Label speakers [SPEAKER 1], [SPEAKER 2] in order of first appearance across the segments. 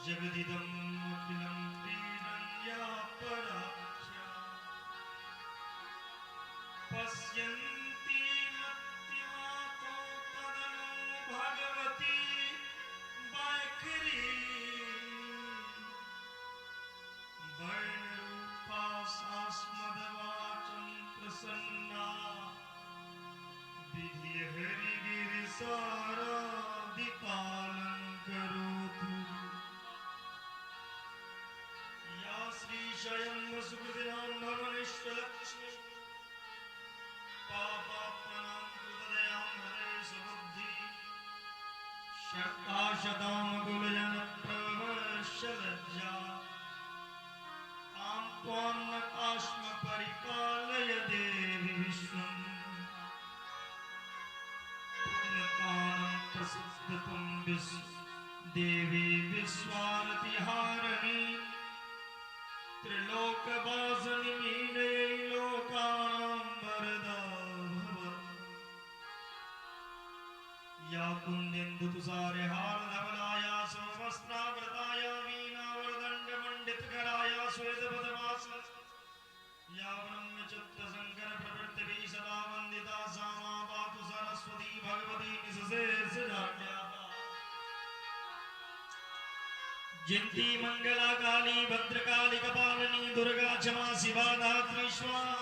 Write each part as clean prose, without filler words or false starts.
[SPEAKER 1] जगदिदं अखिलं क्रीडन्या पराख्या पश्यन्ति मत्तिमातो तदनु भगवती वैखरी वर्णरूपा सास्मदवाचं प्रसन्ना विधि हरिगिरिसारादिपालं करोतु या श्रीशयं वसुकृतिनां भवनेश्वरलक्ष्मी पापात्मनां कृतदयां हरे सुबुद्धि शताशतां कुलजनप्रवशलज्जा तां त्वां नतास्म परिपालय देवि विश्वम् पुण्यकालं प्रसिद्धतं देवी विश्वारतिहारिणी त्रिलोकवासिनी लोकानां वरदा भव या कुन्देन्दुतुषारहारधवलाया समवस्त्रावृताया वीणावरदण्डमण्डितकराया श्वेतपदवासा या ब्रह्मचित्तशङ्करप्रवृत्तिभिः सदा वन्दिता सा मा पातु सरस्वती भगवती निःशेषजाड्या जयन्ती मंगला काली भद्रकाली कपालिनी दुर्गा क्षमा शिवा धात्री स्वाहा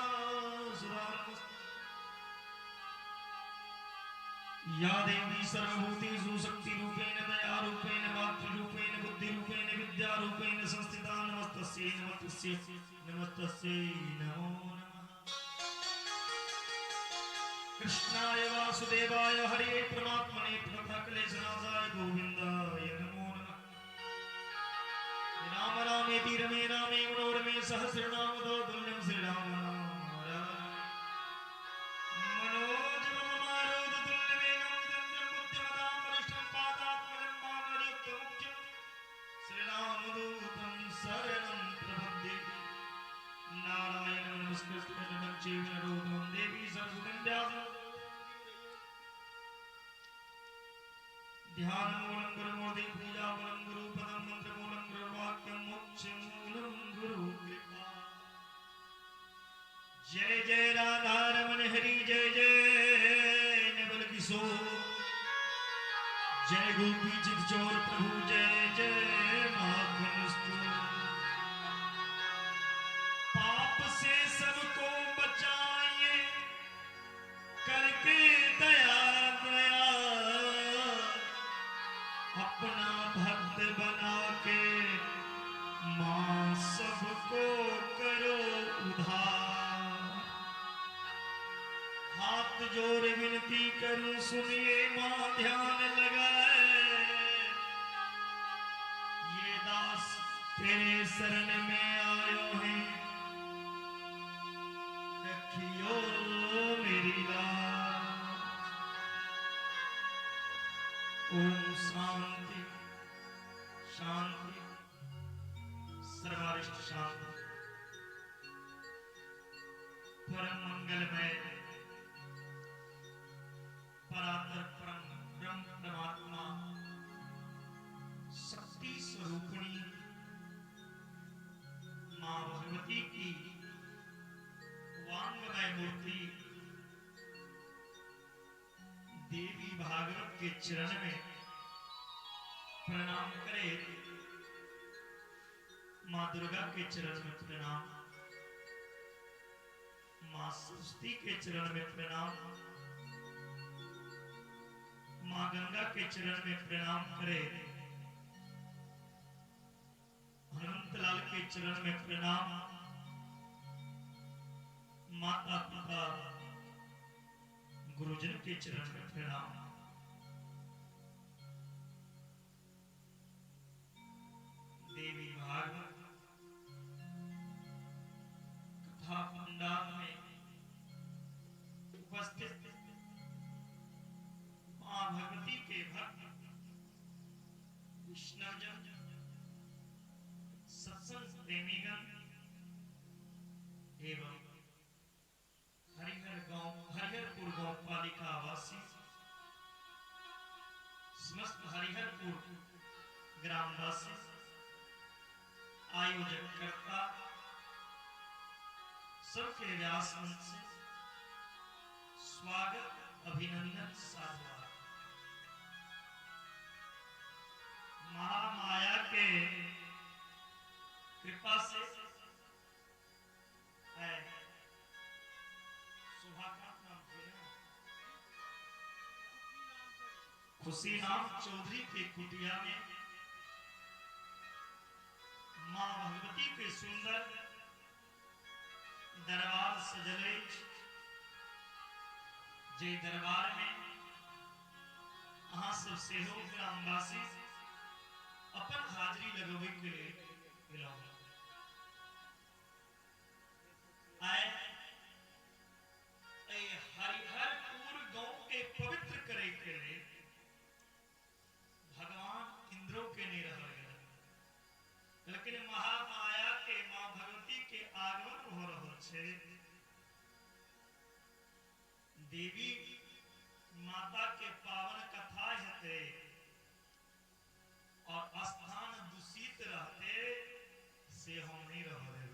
[SPEAKER 1] या देवी सर्वभूतेषु शक्तिरूपेण दयारूपेण मातृरूपेण बुद्धिरूपेण विद्यारूपेण संस्थिता नमस्तस्यै नमस्तस्यै नमस्तस्यै नमो नमः कृष्णाय वासुदेवाय हरे परमात्मने प्रणतक्लेशनाशाय गोविन्दाय नमो नमः राम रामेति रमे रामे मनोरमे सहस्रनाम तोतुल्यं श्रीराम श्रीरामदूतं शरणं प्रपद्ये नारायणं नमस्कृत्य नरं चैव नरोत्तमं देवी सरस्वतीं ध्यानमूलं गुरुमूर्ति पूजामूलं गुरुपदं मन्त्रमूलं गुरुवाक्यं मोक्षमूलं गुरुकृपा जय जय राधा रमण हरि जय जय नवल किशोर जय गोपी चित चोर प्रभु जय जय महाघनस्तु पाप से सबको बचाइए करके दया दया अपना भक्त बना के मां सबको करो उधार हाथ जोड़ विनती करूं सुनिए मां ध्यान लगाए ये दास तेरे शरण में आयो है रखियो मेरी लाज ओम शांति शांति सर्वारिष्ट शांति परम मंगलमय परात्पर परम ब्रह्म परमात्मा शक्ति स्वरूपिणी मां भगवती की वांगमय मूर्ति देवी भागवत के चरण में प्रणाम करे मां दुर्गा के चरण में प्रणाम मां सरस्वती के चरण में प्रणाम मां गंगा के चरण में प्रणाम करे हनुमंतलाल के चरण में प्रणाम माता पिता गुरुजन के चरण में प्रणाम देवी भागवत कथा पंडाल में उपस्थित मां भगवती के भक्त वैष्णवजन सत्संग प्रेमीगण एवं हरिहरपुर गांव पालिका वासी समस्त हरिहरपुर ग्रामवासी आयोजन करता सबके व्यास मंच से स्वागत अभिनंदन साधुवाद। महामाया के कृपा से है सुभाकांत नाम खुशी नाम चौधरी के कुटिया में मां भगवती के सुंदर दरबार सजले। जे दरबार में अहाँ सब सेहो ग्रामवासी अपन हाजरी लगवे के लिए आए हरिहरपुर गांव के पवित्र करे के लिए भगवान इंद्रो के नहीं रह गए, लेकिन महामाया के मां भगवती के आगमन हो रहा है। देवी माता के पावन कथा हेते और स्थान दूषित रहते से हम नहीं रह रहे।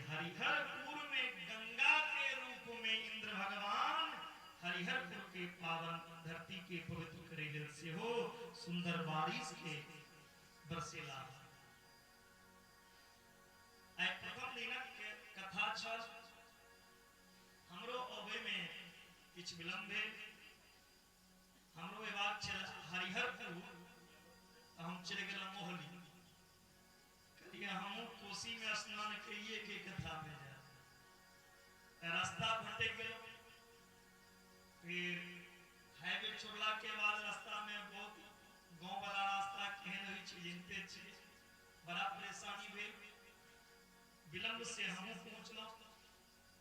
[SPEAKER 1] हरिहरपुर में गंगा के रूप में इंद्र भगवान हरिहरपुर के पावन धरती के पवित्र करेले से हो सुंदर बारिश के बरसेला। प्रथम दिन के कथा छल हमरो अबे में कुछ विलंब है। हमरो विभाग चल हरिहरपुर हम चले गए मोहली करिए हम कोसी में स्नान करिए के कथा में जा रास्ता भटक गए। फिर हाईवे छोड़ला के बाद रास्ता में बहुत गांव वाला रास्ता केहन होई छै जिनते छै बड़ा परेशानी भेल। विलंब से हम पहुंचल।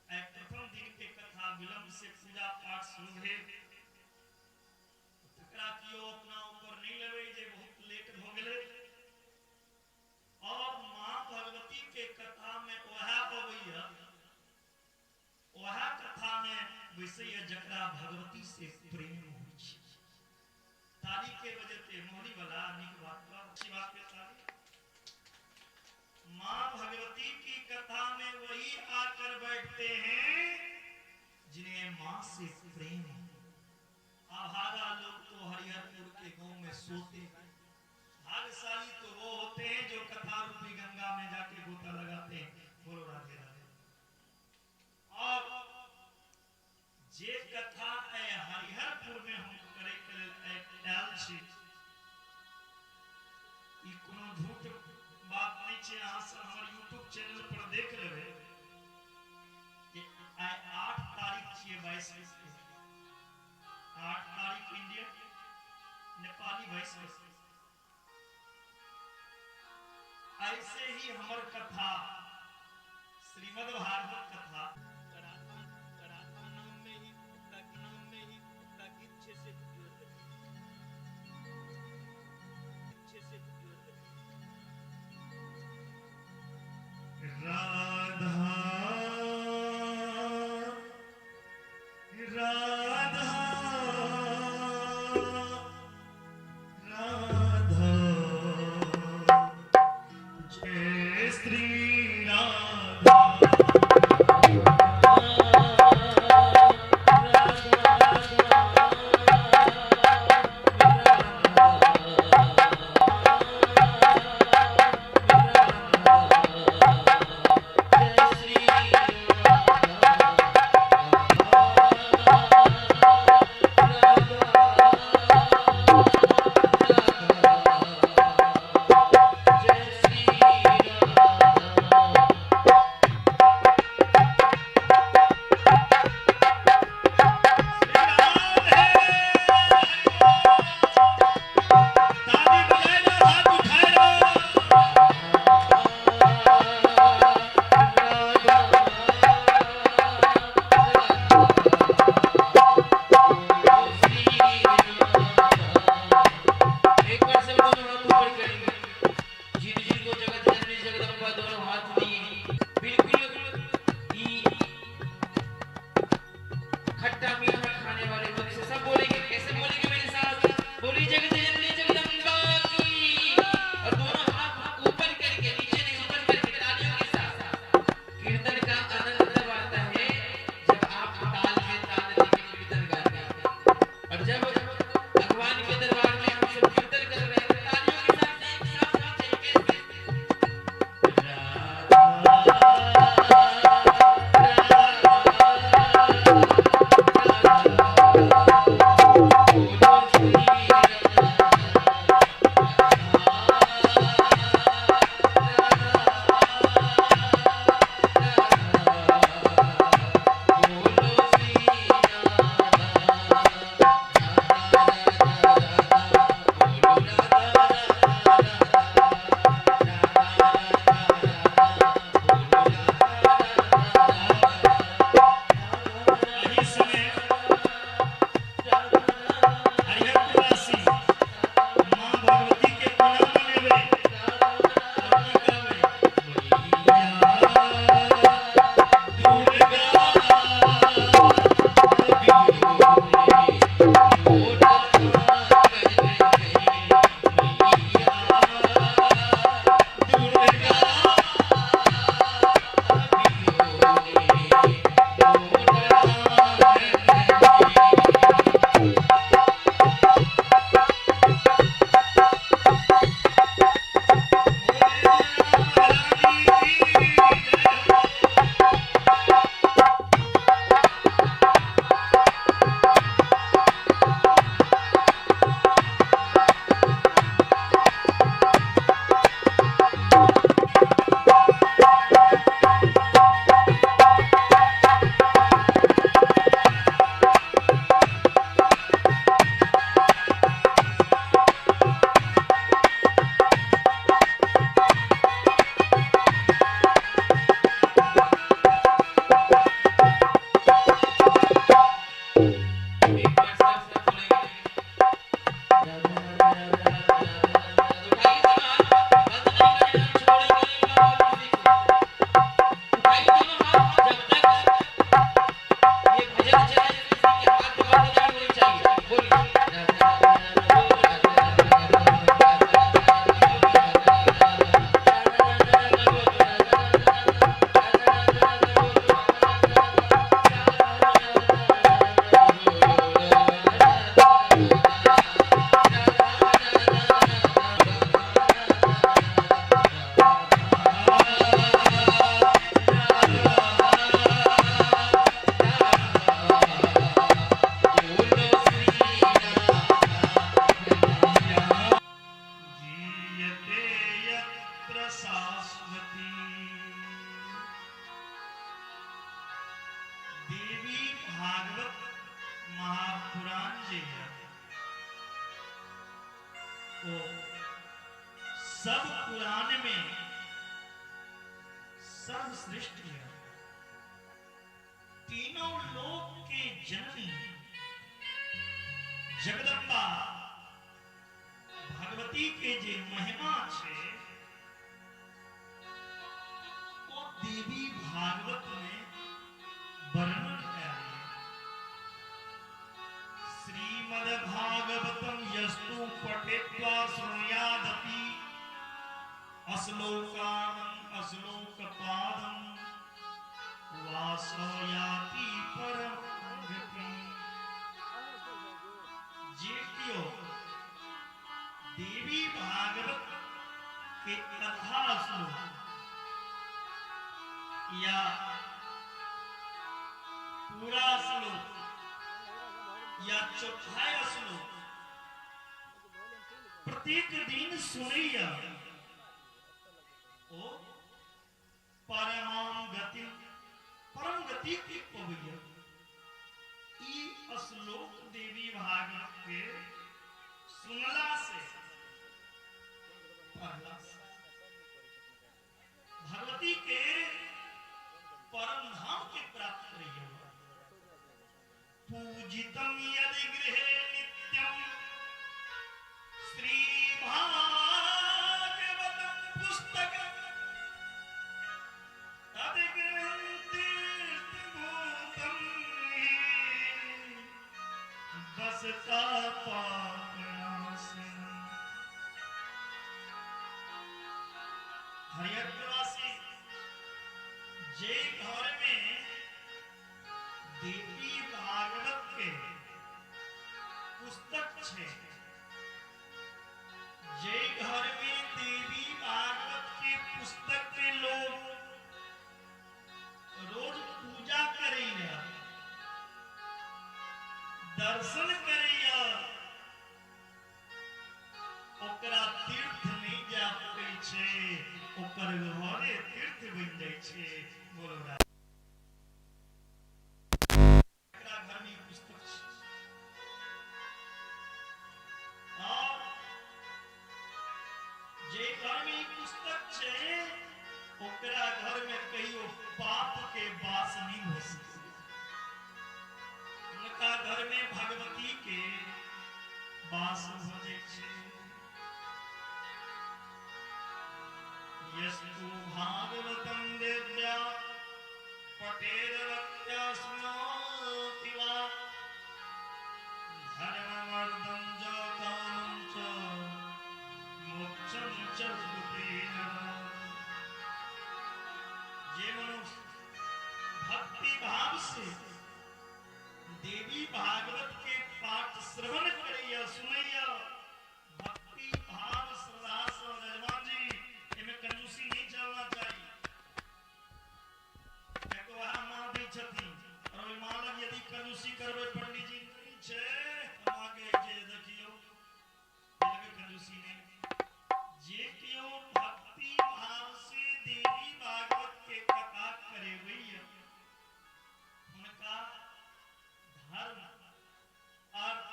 [SPEAKER 1] प्रथम दिन के कथा विलंब से पूजा पाठ शुरू भेल। तकरा कियो अपना ऊपर नहीं लेवे जे बहुत लेट हो गेले। और मां भगवती के कथा में वह अबैया वह कथा में वैसे जकरा भगवती से प्रेम हो ताली के वजह से मोहनी वाला निक बात अच्छी बात के ताली। मां भगवती की कथा में वही आकर बैठते हैं जिन्हें मां से प्रेम। अभागा लोग तो हरिहरपुर के गांव में सोते हैं। भाग्यशाली तो वो होते हैं जो कथा रूपी गंगा में जाके गोता लगाते हैं। बोलो राधे राधे। और जे कथा हरिहरपुर में हम करे आयल छी ई कोनो झूठ बात नहीं छै। अहाँ सब हमर YouTube चैनल पर देख लेबै कि 8 तारीख छियै 22 के 8 तारीख इंडिया नेपाली 22 ऐसे ही हमर कथा श्रीमद् भागवत कथा राधा राधा राधा जय श्री राधा। शाश्वती देवी भागवत महापुराण जी है वो सब पुराण में सर्वश्रेष्ठ है। तीनों लोक के जननी जगदम्बा भगवती के जे महिमा छे वो देवी भागवत में वर्णन है। श्रीमद् भागवतम यस्तु पठित्वा शृणुयादपि अश्लोकानम् अश्लोकपादम् वासो याति परम गतिम्। जे कियो देवी भागवत के कथा श्लोक या पूरा श्लोक या चौथाई श्लोक प्रत्येक दिन सुनिया ओ परम गति की पवित्र ई श्लोक देवी भागवत के सुनला से पढ़ला से भगवती के परम धाम के प्राप्त करिए। पूजितम यदि गृहे नित्यम श्री भागवतम पुस्तकम तदि गृहं तीर्थभूतम बसता पापनाशनम। हरिहरपुरवासी जे घर में देवी भागवत के पुस्तक छे, जे घर में देवी भागवत के पुस्तक के लोग रोज पूजा करैया दर्शन करैया ओकरा तीर्थ नहीं जा पड़ै छे, ओकर घरे तीर्थ बन जाय छे। बोलो घर में पुस्तक और जे घर में पुस्तक छे ओकरा घर में कहियो पाप के वास नहीं हो सकते। उनका घर में भगवती के वास हो जाए छे। यस्तु भागवतम देव्या पठेद्भक्त्या शृणोति वा धर्मवर्धं च कामं च मोक्षं च सुखेन। जे मनुष्य भक्ति भाव से देवी भागवत के पाठ श्रवण करिया सुनैया भक्ति भाव श्रद्धा से जजमान जी इनमें कंजूसी नहीं चलना चाहिए। एको वहां मान दै छथिन और ओइ मानक यदि कंजूसी करबै पंडित जी नहीं छे हम आगे जे देखियो लगे कंजूसी नहीं। जे कियो भक्ति भाव से देवी भागवत के कथा करेबै उनका धर्म अर्थ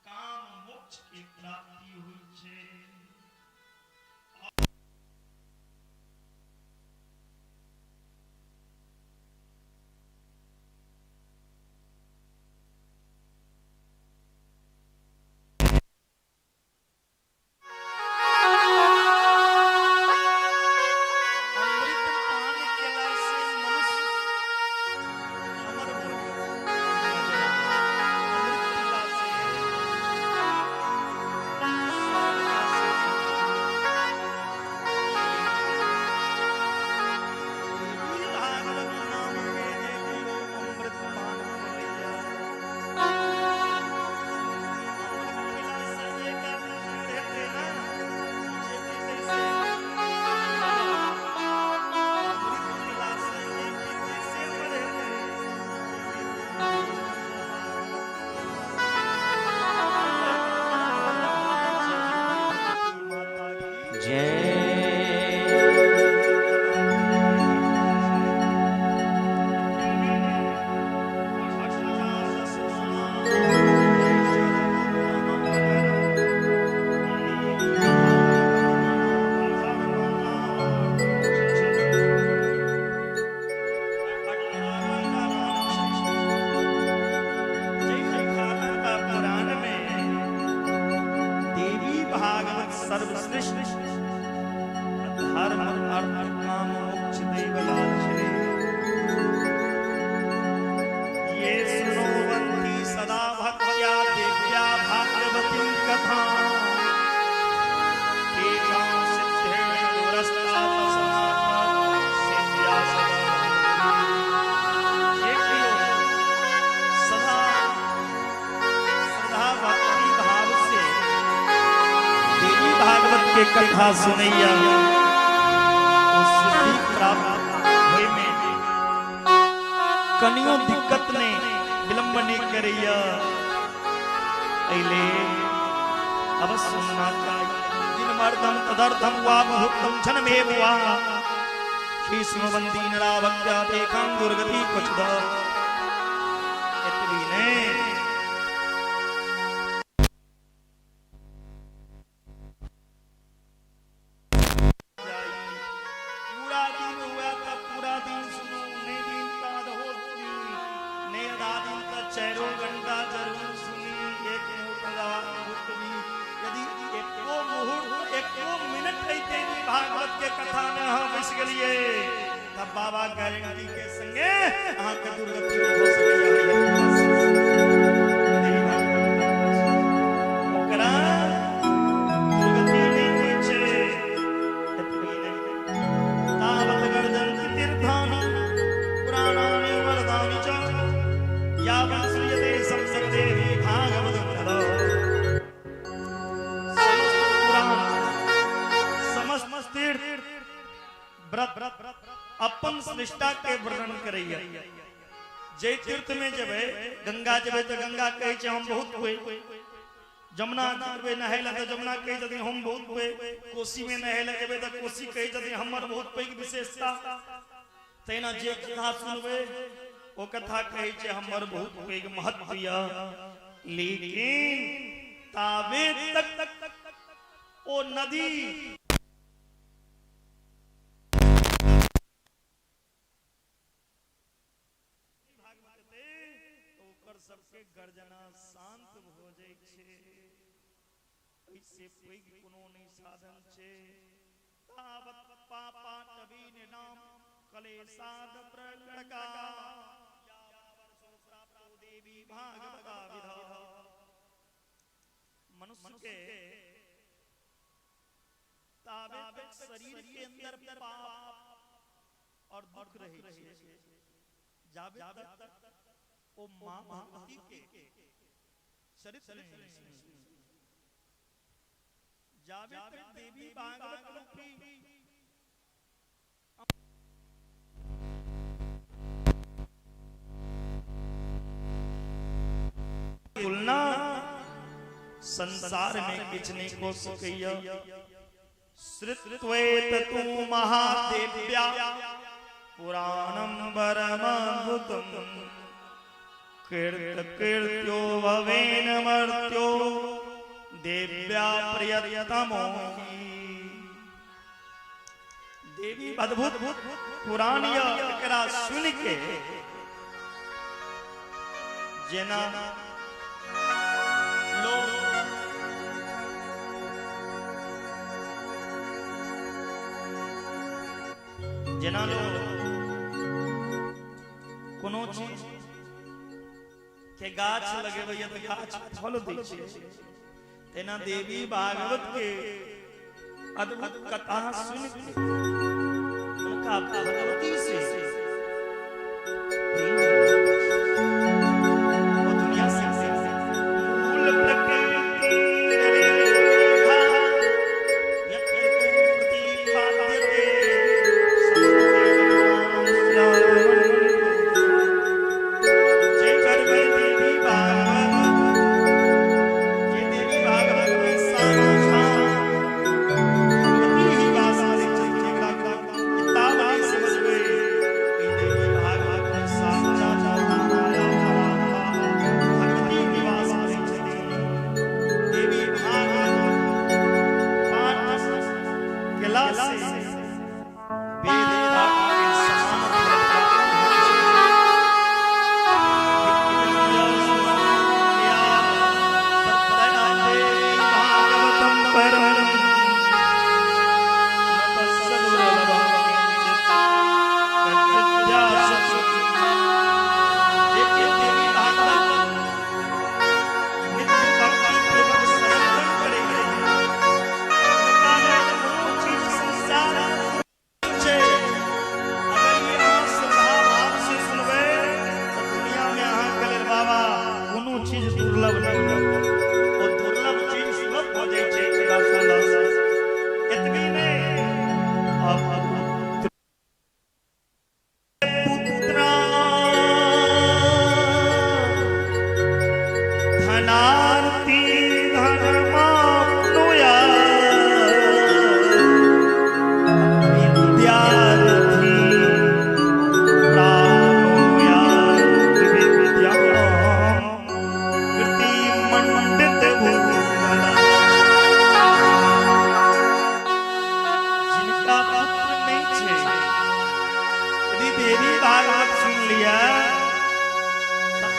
[SPEAKER 1] काम मोक्ष की प्राप्ति हुई छे।
[SPEAKER 2] जय
[SPEAKER 1] कृष्ण धर्म अर्थ काम मोक्ष देवलाल श्री ये सुनोवन्ति सदा भक्त्या देव्या भागवती कथा तेषां सिद्धेन दुरस्ता तस्मात् सेव्या सदा। ये क्यों सदा श्रद्धा भक्ति भाव से देवी भागवत के कथा सुनैया सिद्धि प्राप्त होय में कनियों दिक्कत ने विलंब नहीं करैया अइले अवश्य सुनना चाहिए। जिन मर्दम तदर्थम वा मुहूर्तम क्षणमेव वा शीर्षवन्ती नरा भक्त्या देखां दुर्गति कुचद इतनी ने कथा में हम इस गलिए तब बाबा गारंटी के संगे आंख दुर्गति हो सके ओकरा दुर्गति नहीं छे इतनी नहीं तावत गर्दन तीर्थानि पुराणानि वरदानि च यावत् श्रूयते संसर्गदेवी भागवतं तदा समस्त तीर्थ व्रत अपन निष्ठा के वर्णन करैया। जय तीर्थ में जबे गंगा जबे तो गंगा कहे छे हम बहुत हुए, जमुना जबे नहेला तो जमुना कहे छे हम बहुत हुए, कोसी में नहेला जबे तो कोसी कहे छे हमर बहुत पैघ विशेषता तैना जे कथा सुनबे ओ कथा कहे छे हमर बहुत पैघ महत्व या। लेकिन ताबे तक ओ नदी सबके गर्जना शांत हो जाय छे ऐसे पैघ कोनो नहीं साधन छे तावत पापा तभी नाम कलेशाद प्रकटका वर्षो प्राप्तो देवी भागवता विधा। मनुष्य के ताबे तक शरीर के अंदर पाप और दुख रहे छे जाबे तक ओ मां भगवती के चरित्र जावे तक देवी भागवत रूपी तुलना संसार में किछ नहीं को सकैया। श्रुत्वेत तू महादेव्या पुराणं परमद्भुतम् कीर्त्यो भवेन मर्त्यो देव्या प्रियतमो देवी अद्भुत पुराण एकरा सुन के जेना लोग कोनो चीज के गाछ लगेबै त गाछ फल दै छै तेना देवी भागवत के अद्भुत कथा सुन के उनका भगवती से वो दुनिया से मूल प्रकृति रेखा यत्तु प्रतिपाद्यते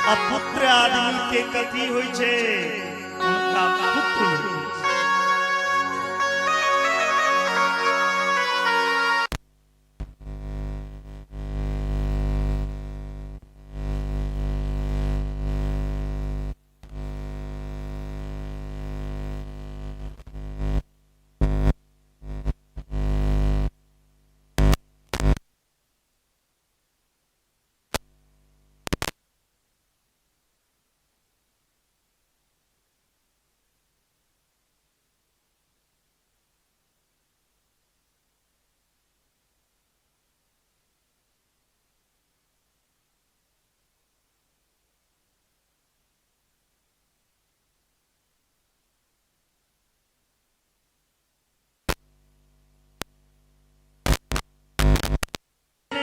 [SPEAKER 1] अपुत्र आदमी के कथी होइ छे उनका पुत्र होइ छे।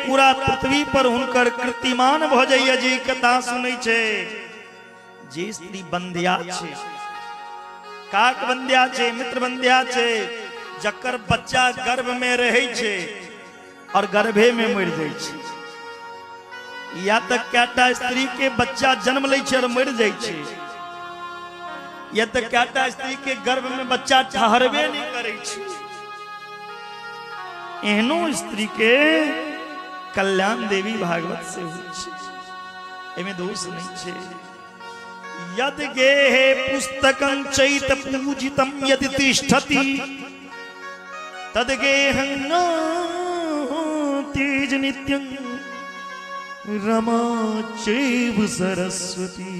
[SPEAKER 1] पूरा पृथ्वी पर हुनकर कीर्तिमान भ जाइए जी कथा सुनै छे। जे स्त्री बंध्या छे, काक बंध्या छे, मित्र बंध्या छे, जकर बच्चा गर्भ में रहे छे और गर्भे में मर जाय छे, या तक कैटा स्त्री के बच्चा जन्म ले छे और मर जाय छे, या तक कैटा स्त्री के गर्भ में बच्चा ठहरबे नहीं करे छे, एहनो स्त्री के कल्याण देवी भागवत से एमे दोष नहीं छे। यद गेहे पुस्तकं चैत पूजितम यदि तिष्ठति तद गेहं तेज नित्यं रमा चैव सरस्वती।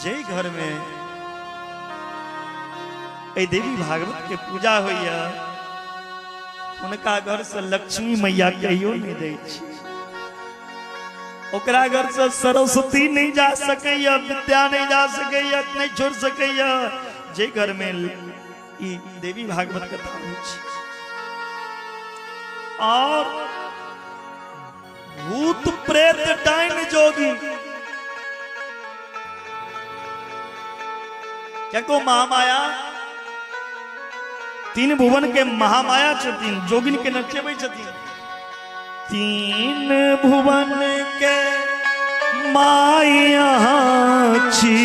[SPEAKER 1] जय घर में ए देवी भागवत के पूजा होइया, उनका घर से लक्ष्मी मैया कहियो नहीं दे छी, ओकरा घर से सरस्वती नहीं जा सकैया, विद्या नहीं जा सकैया, नहीं छोड़ सकैया। जे घर में ई देवी भागवत कथा होइ छी और भूत प्रेत डाइन जोगी क्या को महामाया तीन भुवन के महामाया छथिन, जोगिन के नचेबै छथिन। तीन भुवन के माया छी,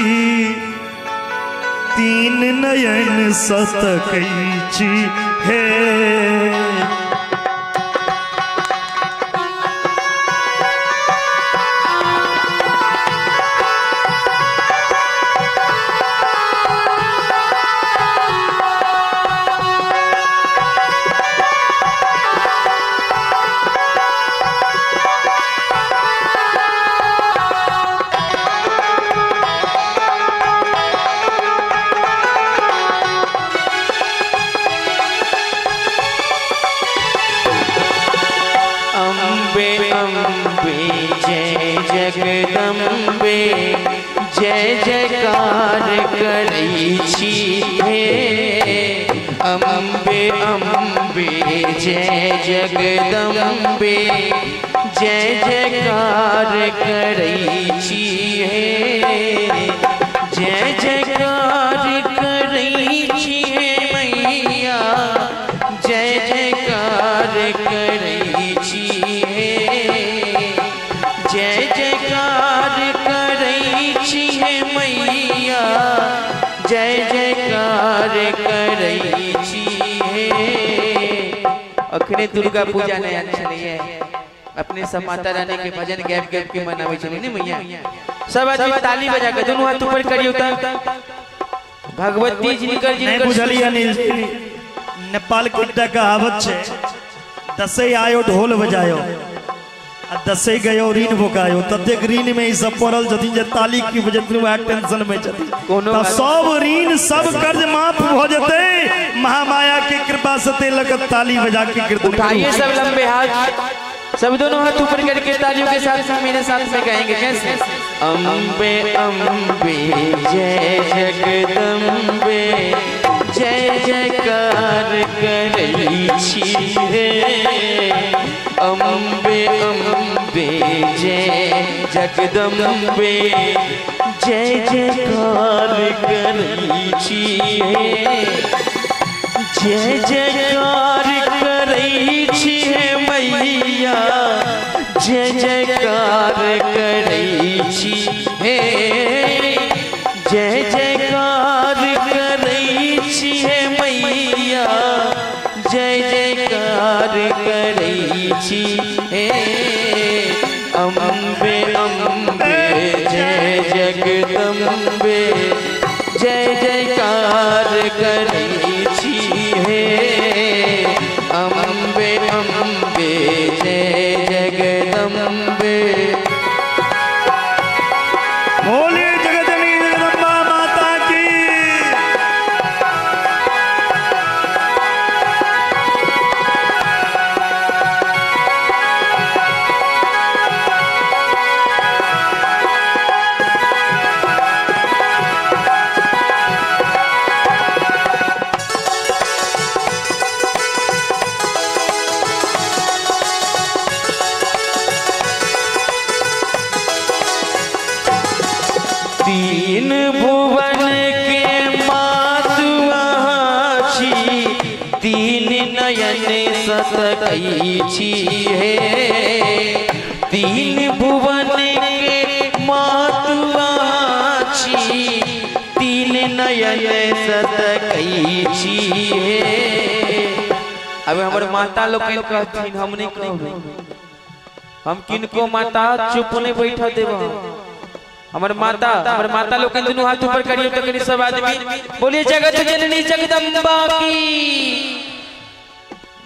[SPEAKER 1] तीन नयन सतकै छी हे।
[SPEAKER 2] जगदम्बे जय जयकार करै छी हे। अम्बे अम्बे जय जगदम्बे जय जयकार करै छी हे। जय जयकार करै छी हे मैया, जय जयकार करै छी हे। जय जयकार करै छी हे मैया, जय जयकार करै छी हे। अखने दुर्गा पूजा नहीं चली है, अपने सब माता रानी के भजन गैप गैप के मनावे चली ने मैया। सब आदमी ताली बजा के दोनों हाथ ऊपर करियो त भगवती जिनकर जिनकर
[SPEAKER 1] बुझलिया नेपाल के एकटा कहावत छे, दसई आयो ढोल बजायो दसे गयो ऋण भोकायो। ततेक ऋण में ई सब पड़ल छथिन जे ताली की बजत वह टेंशन में छथिन। त सब ऋण सब कर्ज माफ हो जते, महामाया की कृपा से ते लगत ताली बजा के कीर्तन।
[SPEAKER 2] उठाइए सब लंबे हाथ, सब दोनों हाथ ऊपर करके तालियों के साथ मेरे साथ में गाएंगे कैसे। अम्बे अम्बे जय जगदम्बे जय जयकार करै छी हे। अम्बे अम्बे जय जगदम्बे जय जयकार करै छी हे। जय जयकार करै छी हे मैया, जय जयकार करै छी हे जय जयकार करै छी हे मैया जय जयकार करै छी हे अम्बे अम्बे जय जगदम्बे जय जयकार करै छी हे अम्बे अम्बे जय जगदम्बे।
[SPEAKER 3] बोलिए जगदम्बी जगदम्बा माता की।
[SPEAKER 2] तीन भुवन के मातु अहाँ छी तीन नयन सतकै छी हे तीन भुवन के मातु अहाँ छी तीन नयन सतकै छी हे। अब हमारे माता लोग कहथिन हम नहीं कहबै हम किनको माता चुप नहीं बैठा देबा हमारे माता लोग के दोनों हाथ ऊपर करिए तो करिए सब आदमी बोलिए जगत जननी जगदम्बा की।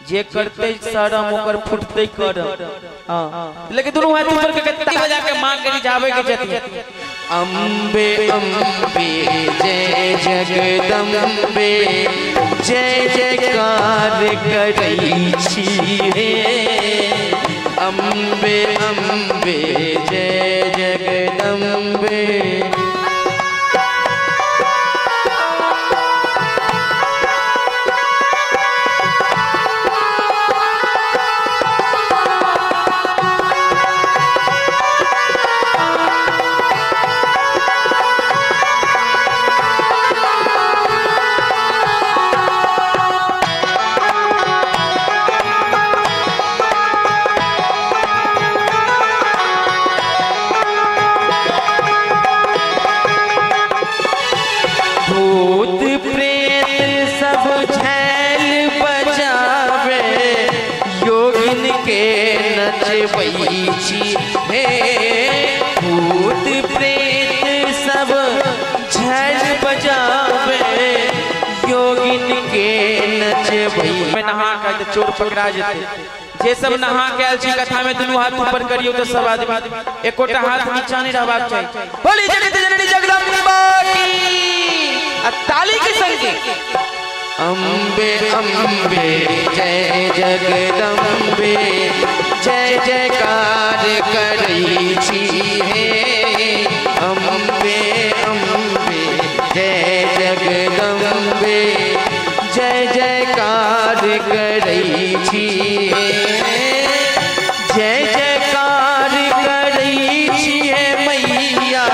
[SPEAKER 2] जे करते सारा मुकर फुटते कर हां लेकिन दोनों हाथ ऊपर के गत्ती बजा के मां करी जावे के जती अम्बे अम्बे जय जगदम्बे जय जयकार करै छी हे अम्बे अम्बे जय जगदम्बे। भूत प्रेत सब झैल बजावे योगिन के नचबै छी हे भूत प्रेत सब झैल बजावे योगिन के नचबै। मैं नहा के चोर पकड़ा जेते जे सब नहा के आयल छी कथा में दुनू हाथ ऊपर करियो तो सब आदमी एकोटा हाथ नीचा नहीं रहबाक चाहिए। बोली जगत जननी जगदम्बा की ताली के संगे अम्बे अम्बे जय जगदम्बे जय जयकार करै छी हे अम्बे अम्बे जय जगदम्बे जय जयकार करै छी हे जय जयकार करै छी हे मैया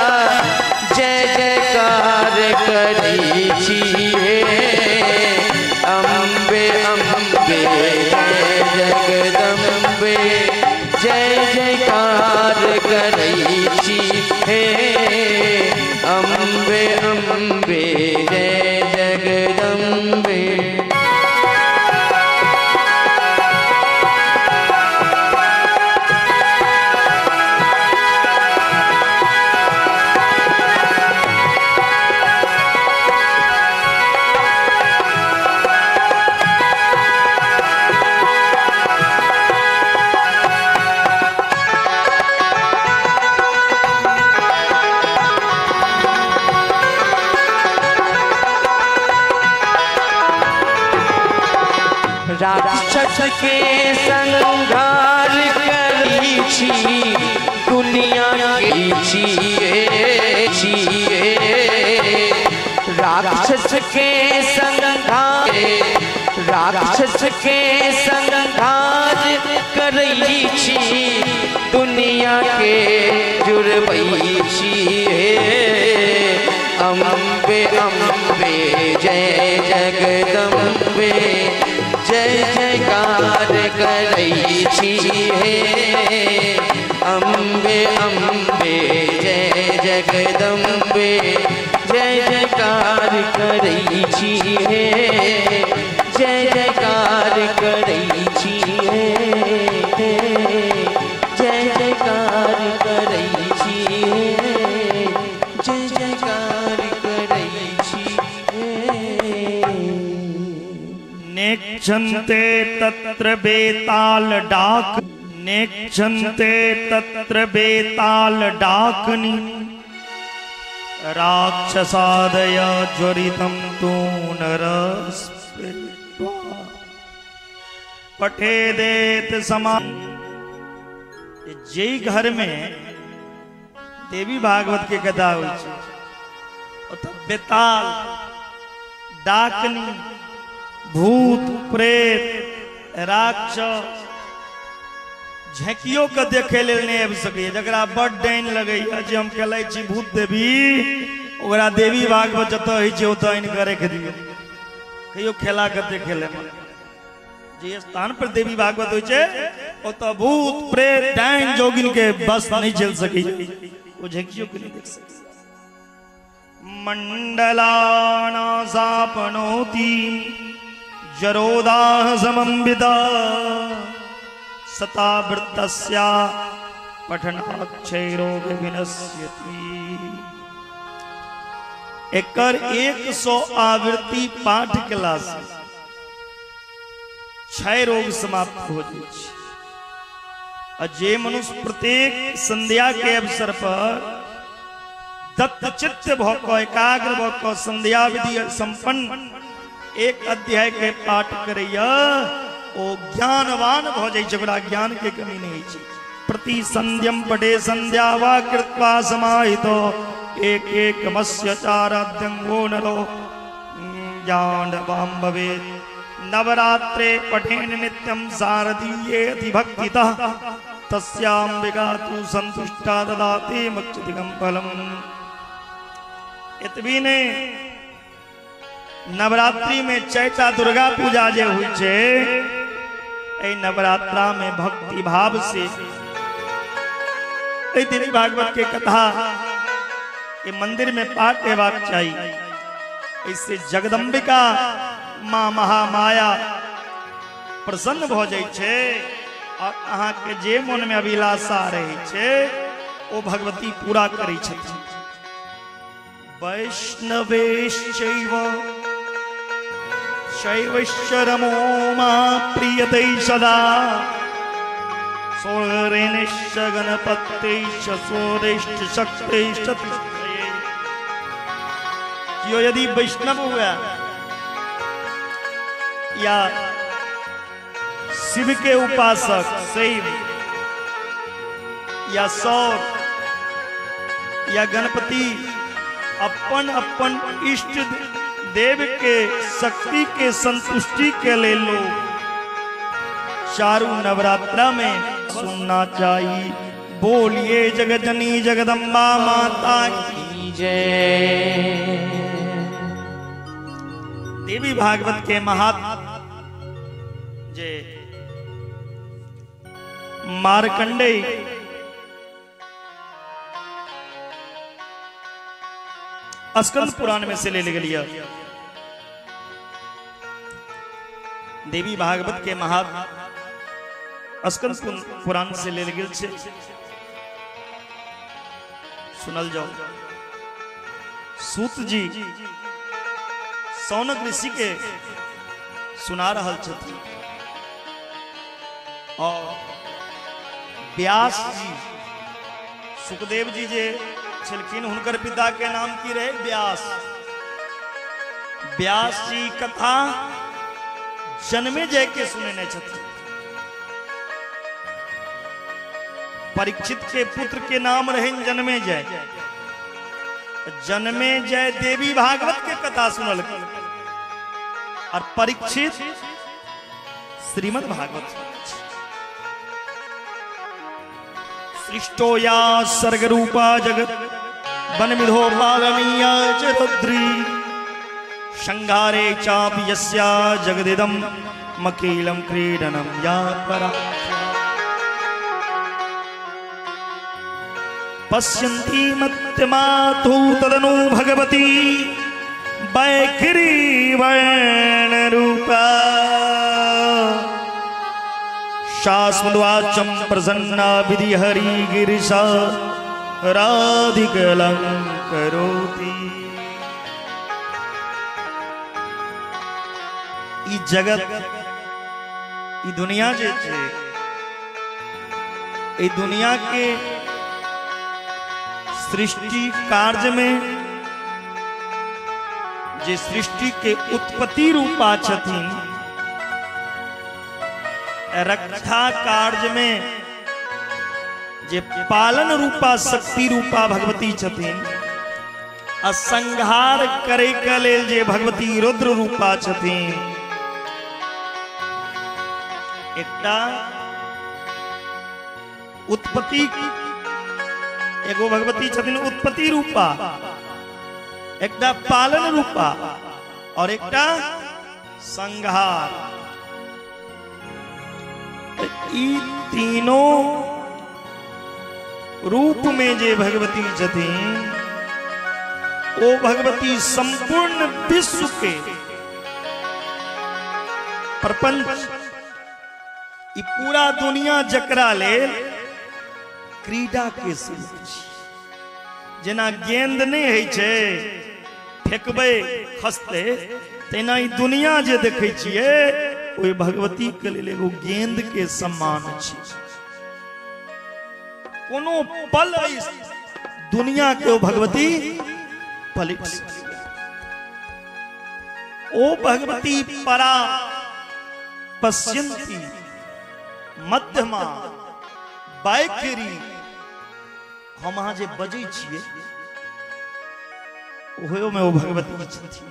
[SPEAKER 2] जय जयकार करै छी हे अम्बे अम्बे जय जगदम्बे जय जयकार करै छी हे अम्बे अम्बे जय जगदम्बे। राक्षस के संहार करी छी दुनिया की छिए राक्षस के संहार करी छी दुनिया के जुड़बै छिए अम्बे अम्बे जय जगदम्बे जय जयकार करै छी हे अम्बे अम्बे जगदम्बे जय जयकार करै छियै, जय जयकार करै छियै, जय जयकार करै छियै, जय जयकार करै छियै।
[SPEAKER 3] नेक्षन्ते तत्र बेताल डाक, नेक्षन्ते तत्र बेताल डाकनी, राक्षसादय ज्वरितं तु नरस्पृष्ट्वा पठेदेत समान। जे घर में देवी भागवत के कथा हुई बेताल डाकनी भूत प्रेत राक्षस झेकियो के देखे ले नहीं आबि सके, जकरा बड़ डाइन लगे जे हम कहले छी भूत देवी, ओकरा देवी भागवत जतऽ होइ छै ओतऽ आनि के रख दियौ, कहियो खेला के देखे ले। जे स्थान पर देवी भागवत होइ छै ओतऽ भूत प्रेत डाइन जोगिन के बस नहीं चल सके, वो झेकियो के नहीं देख सके। मंडलानासापनोति जरोदाह समंबिता, सतावृत्तस्या पठनाक्षरोग विनश्यति। एकर 100 आवृत्ति पाठ केला से 6 रोग समाप्त हो जाए। जे मनुष्य प्रत्येक संध्या के अवसर पर दत्त चित्त भक एकाग्र भक संध्या विधि संपन्न 1 अध्याय के पाठ करैया ओ ज्ञानवान भ जाय छै, ओकरा ज्ञान के कमी नहीं है। प्रति संध्यम पठे संध्या वा कृत्वा समाहितो एक एक मस्य चाराद्यंगो नरो ज्ञानवान भवेत्। नवरात्रे पठेन नित्यं शारदीये अतिभक्तितः, तस्याम्बिका तु संतुष्टा ददाति मच्युतिकं फलम्। इतवी ने नवरात्रि में चैता दुर्गा पूजा जे हुई छे, ए नवरात्रा में भक्ति भाव से देवी भागवत के कथा ये मंदिर में पाठ हेबाक चाहिए। इससे जगदम्बिका माँ महामाया प्रसन्न भ जाय छे और अहाँ के जे मन में अभिलाषा रहे छे ओ भगवती पूरा करै छथिन। वैष्णवेश्चैव शैवश्च रमो मा प्रियते सदा, सोरेणश्च गणपतेश्च सोरेश्च शक्तेश्च तिष्ठये। जो यदि वैष्णव हुआ या शिव के उपासक शैव या सौर या गणपति अपन अपन इष्ट देव के शक्ति के संतुष्टि के लिए लोग चारू नवरात्रा में सुनना चाहिए। बोलिए जगजनी जगदम्बा माता की
[SPEAKER 2] जय।
[SPEAKER 3] देवी भागवत के महात्मा जे मार्कंडेय स्कंद पुराण में से ले लिया। देवी भागवत के महात्मा स्कंद पुराण से ले गेल छे, सुनल जाओ। सूत जी सौनक ऋषि के सुना रहल छथिन और व्यास जी सुखदेव जी जे छलखिन हुनकर पिता के नाम की रहे व्यास। व्यास जी कथा जन्मे जय के सुनने छथिन। परीक्षित के पुत्र के नाम रहे जन्मे जय। जन्मे जय देवी भागवत के कथा सुनल और परीक्षित श्रीमद् भागवत। सृष्टो या सर्गरूपा जगत वन विधो पालनीया च रुद्री, संघारे चापि यस्या जगदिदं मकीलं क्रीडनं या परा। पश्यन्ति मत्यमातु तदनु भगवती बैखरी वर्ण रूपा शाश्वतवाचम प्रसन्ना विधि हरि गिरिशा राधिकलं करोति। ई जगत ई दुनिया जे छे ई दुनिया के सृष्टि कार्य में जे सृष्टि के उत्पत्ति रूपा छथिन, रक्षा कार्य में जे पालन रूपा शक्ति रूपा भगवती छथिन, असंहार करे के लेल जे भगवती रुद्र रूपा छथिन। एकटा उत्पत्ति एगो भगवती छथिन उत्पत्ति रूपा, एकटा पालन रूपा और एकटा संहार। ई तीनों रूप में जे भगवती छथिन वो भगवती संपूर्ण विश्व के प्रपंच ई पूरा दुनिया जकरा ले क्रीडा के स्वरूप छै। जेना गेंद नहीं है छे फेंकबे खसते, तेना ई दुनिया जे देखे छिए ओई भगवती के लेल एगो गेंद के सम्मान छै। कोनो पल इस दुनिया के ओ भगवती पलट सकती। ओ भगवती परा पश्यन्ति मध्यमा बैखरी, हम अहाँ जे बजै छिए ओहो में ओ भगवती छथिन।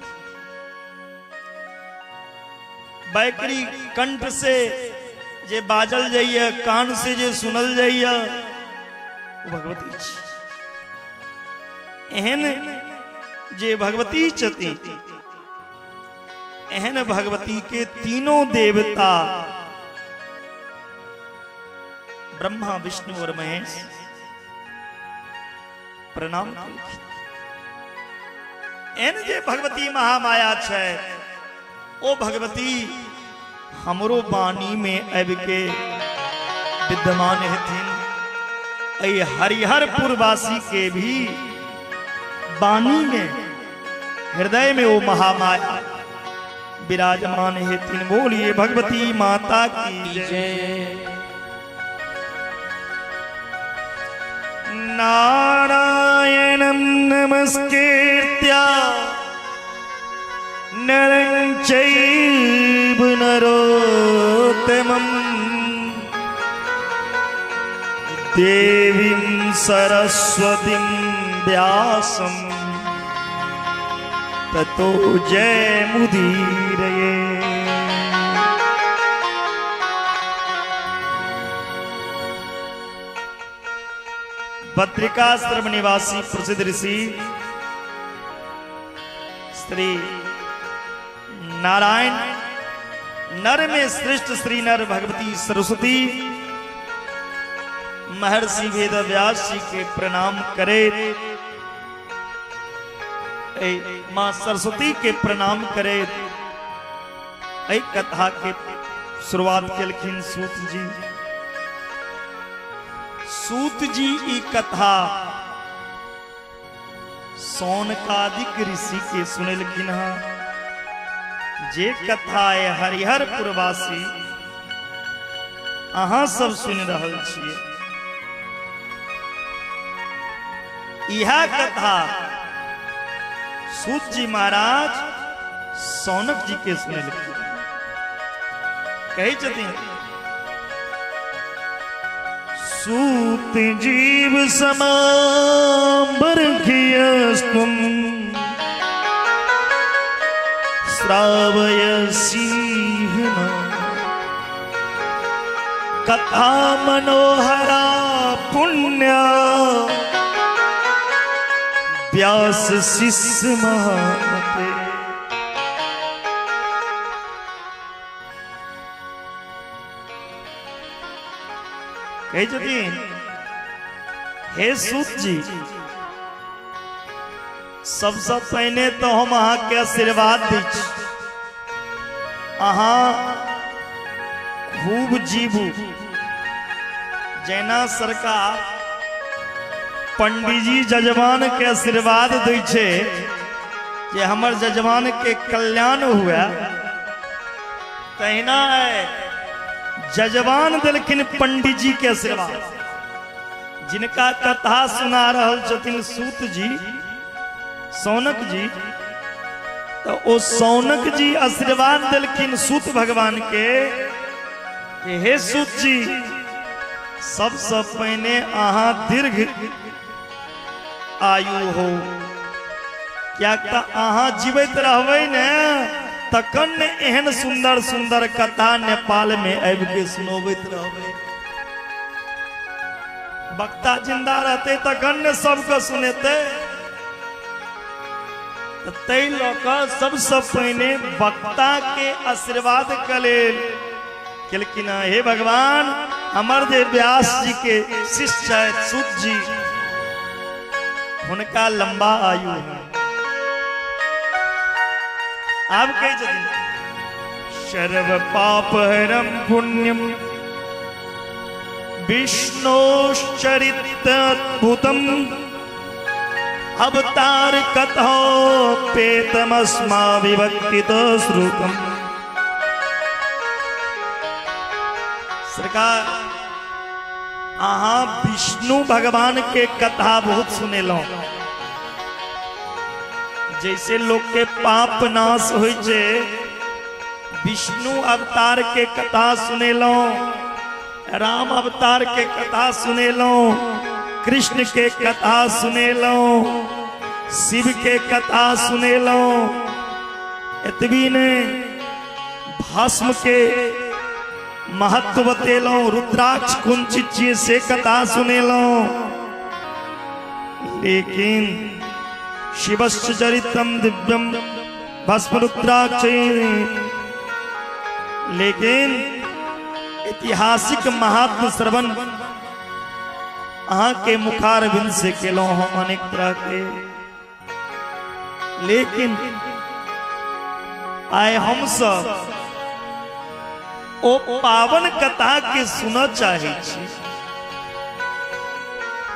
[SPEAKER 3] बैखरी कंठ से जे बाजल जाइए, कान से जे सुनल जाइए, वो भगवती छी। एहन जे भगवती छथिन, एहन भगवती के तीनों देवता ब्रह्मा विष्णु और महेश प्रणाम केलखिन। एहन जे भगवती महामाया छै, ओ भगवती हमरो वाणी में अब के विद्यमान हेथिन। ऐ हरिहरपुर वासी के भी वाणी में हृदय में वो महामाया विराजमान हेथिन। बोलिए भगवती माता की जय। नारायणं नमस्कृत्य नरं चैव नरोत्तमं देवीं सरस्वतीं व्यासं ततो जयमुदीरये। बद्रिकाश्रम निवासी प्रसिद्ध ऋषि श्री नारायण नर में श्रेष्ठ श्री नर भगवती सरस्वती महर्षि वेद व्यास जी के प्रणाम करे। मां सरस्वती के प्रणाम करे। कथा के शुरुआत केलखिन सूत जी। सूत जी ई कथा सौनकादिक ऋषि के सुनलखिन। जे कथा है हरिहरपुर वासी अहाँ सब सुन रहल छिए। यह कथा सूत जी महाराज सौनक जी के सुनलखिन। कहे छथिन सूत जीव समाम्बरखियस्तुम श्रावयसीहना कथा मनोहरा पुण्या व्यास शिष्य महाते। कहे छथिन हे सूत जी, सबसे पहले तो हम अहाँ के आशीर्वाद दी, अहाँ खूब जीवू। जैना सरकार पंडित जी जजमान के आशीर्वाद दै छे जे हमर जजमान के कल्याण हुआ, तहिना है जजमान दिलखिन पंडित जी के आशीर्वाद। जिनका कथा सुना रहल छथिन सूत जी, सौनक जी, तो ओ सौनक जी आशीर्वाद दिलखिन सूत भगवान के कि हे सूत जी, सबसे पहले अहाँ दीर्घ आयु हो, क्या अहाँ जीवित रहबै ने तखन एहन सुंदर सुंदर कथा नेपाल में आबि के सुनबैत रहबै। वक्ता जिंदा रहते तखन ने सबके सुनेते। तै लऽ कऽ सबसे पहले वक्ता के आशीर्वाद के लेल केलखिन, हे भगवान हमर जे व्यास जी के शिष्य है सूत जी, उनका लंबा आयु है। आप कह जदी सर्व पाप हरम पुण्यम विष्णोश्चरित अद्भुतम अवतार कथो पेतमस्मा विभक्तितो श्रुतम। सरकार अहाँ विष्णु भगवान के कथा बहुत सुनेलो, जैसे लोग के पाप नाश होय छे, विष्णु अवतार के कथा सुनेलो, राम अवतार के कथा सुनेलो, कृष्ण के कथा सुनेलो, शिव के कथा सुनेलो, एतबी ने भस्म के महत्व बतेलो, रुद्राक्ष कुंचित से कथा सुनेलो। लेकिन शिवस्य चरित्रम दिव्यम भस्म रुद्राक्ष, लेकिन ऐतिहासिक महात्म श्रवण अहाँ के मुखारविंद से केलो हम अनेक तरह के। लेकिन आए हम सब ओ पावन कथा के सुन चाहे छी,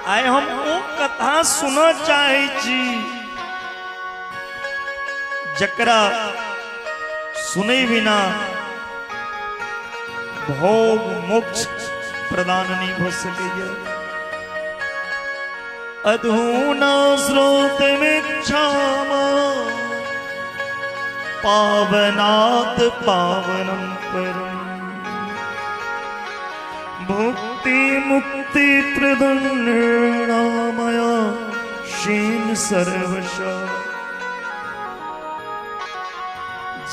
[SPEAKER 3] आए हम ओ कथा सुन चाहे छी जकरा सुने बिना भोग मोक्ष प्रदान नहीं हो सके। अधूना स्रोत में क्षमा पावनात् पावनम परम, भुक्ति मुक्ति प्रदन्नामया शीन सर्वशा।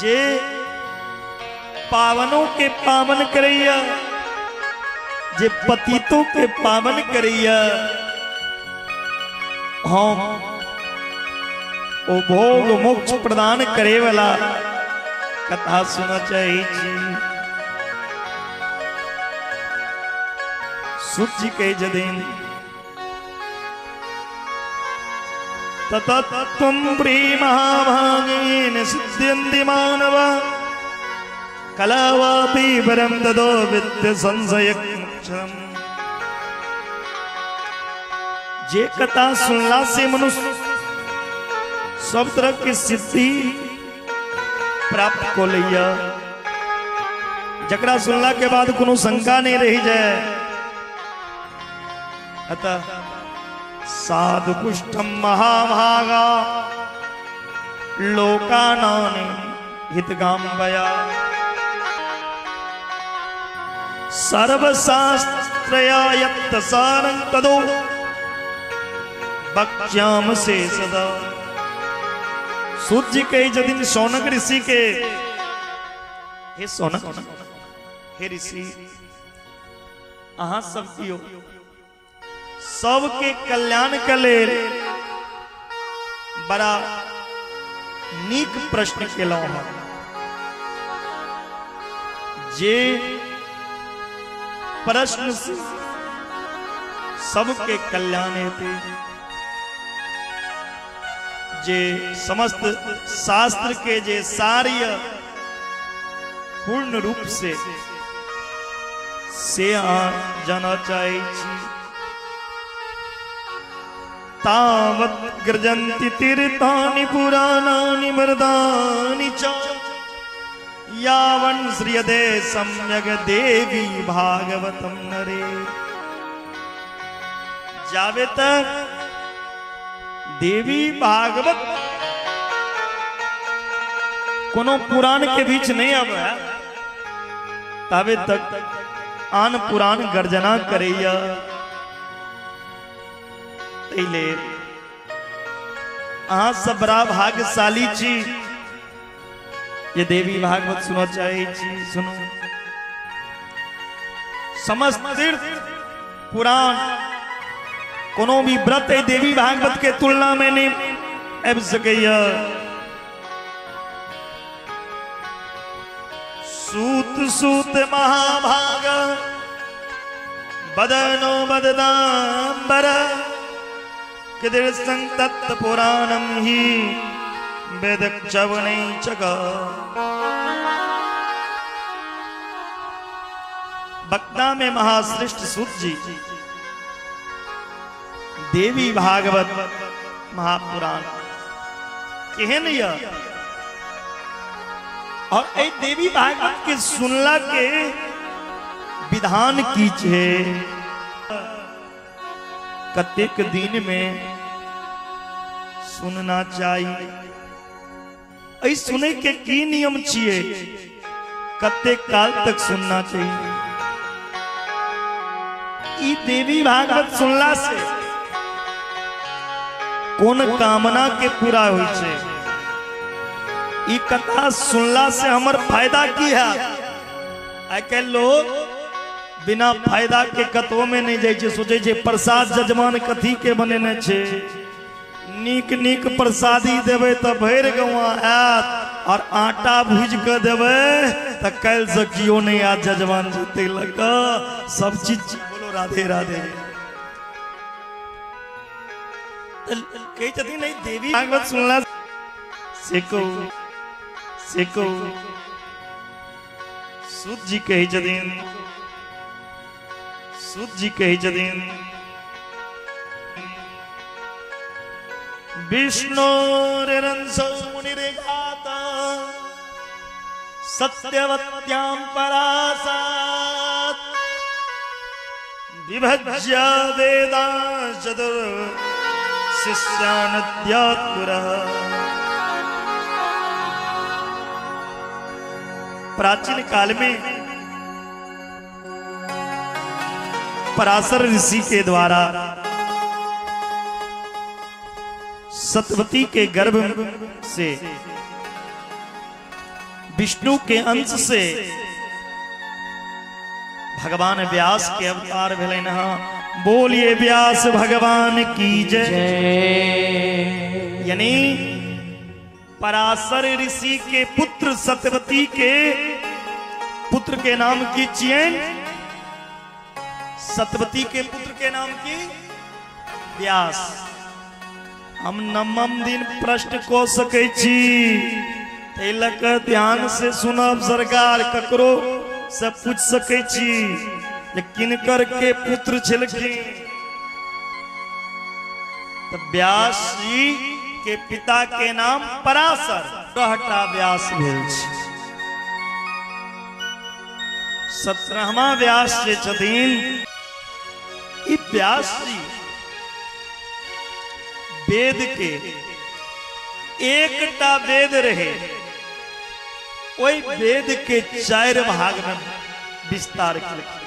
[SPEAKER 3] जे पावनों के पावन करैया, जे पतितों के पावन करैया, हम ओ भोग मोक्ष प्रदान करे वाला कथा सुना चाहिए छी। सूत जी कहे जदेन ततत्वं प्रीमहाभागेन सिद्ध्यन्ति मानवा, कलावापि परम तदो विद्य संशयक्षम। जे कथा सुनला से मनुष्य सब तरह की सिद्धि प्राप्त को लिया, जकरा सुनला के बाद कोनो शंका नहीं रही जाए। अतः साधु कुष्ठम महाभागा लोकानानि हितगाम्बया, सर्वशास्त्रया यत् सारं तदो वक्ष्याम से सदा। सूत जी कही जदिन सौनक ऋषि के, हे सौनक, हे ऋषि, अहाँ सब कियो सबके कल्याण के लेल बड़ा नीक प्रश्न केलौ हम। जे प्रश्न सबके कल्याण हेतु जे समस्त शास्त्र के जे सार्य पूर्ण रूप से जाना चाहे छी। तावत गृजन्ति तीर्थानि पुराणानि मृदानि च यावन् श्रियते सम्यग् देवी भागवतम नरे। जावे तक देवी भागवत कोनो पुराण के बीच नहीं आवे तबे तक आन पुराण गर्जना करैया। तैले अहाँ सब बड़ा भाग्यशाली छी ये देवी भागवत सुनो चाहे छी। सुनो समस्त तीर्थ पुराण कोनो भी व्रत देवी भागवत के तुलना में नहीं अब सकैया। सूत सूत महाभाग बदनो बददांबर किदिर संतत पुराणम ही वेद चवनै चगा। बक्ता में महाश्रेष्ठ सूत जी देवी भागवत महापुराण केहन यह और ए देवी भागवत के सुनला के विधान की छे। कतेक दिन में सुनना चाहिए ऐ सुने के की नियम छिए कतेक काल तक सुनना चाहिए। ई देवी भागवत सुनला से कौन कामना के पूरा होई छे। ई कथा सुनला से हमर फायदा की है। आई के लोग बिना फायदा के कतवो में नहीं जाए छे। सोचे छे प्रसाद जजमान कथी के बनेने छे। नीक नीक प्रसादी देवे तो भर गवा आत और आटा भूज के देवे तो कल से कियो नहीं आज जजमान जीते लगा सब चीज। बोलो राधे राधे। कही चती नहीं देवी भागवत सुनला सेको सेको सूत जी कही जदीन सूत जी कही जदीन विष्णु रंसो मुनिरेगाता सत्यवत्यां परासात् विभज्य वेदा चतुर शिष्यानद्यात्पुरः। प्राचीन काल में पराशर ऋषि के द्वारा सतवती के गर्भ से विष्णु के अंश से भगवान व्यास के अवतार भेलन। बोलिए व्यास भगवान की जय। यानी पराशर ऋषि के पुत्र सतवती के पुत्र के नाम की चयन सतवती के पुत्र के नाम की व्यास। हम नवम दिन प्रश्न को सके छी तिलक ध्यान से सुनब सरकार ककरो से पूछ सके छी जे किनकर के पुत्र छलखिन। तो व्यास जी के पिता के नाम पराशर रहटा व्यास भेल छै। 17वां व्यास जे छथिन ई व्यास जी वेद के एकटा वेद रहे ओई वेद के 4 भाग में विस्तार केलखिन।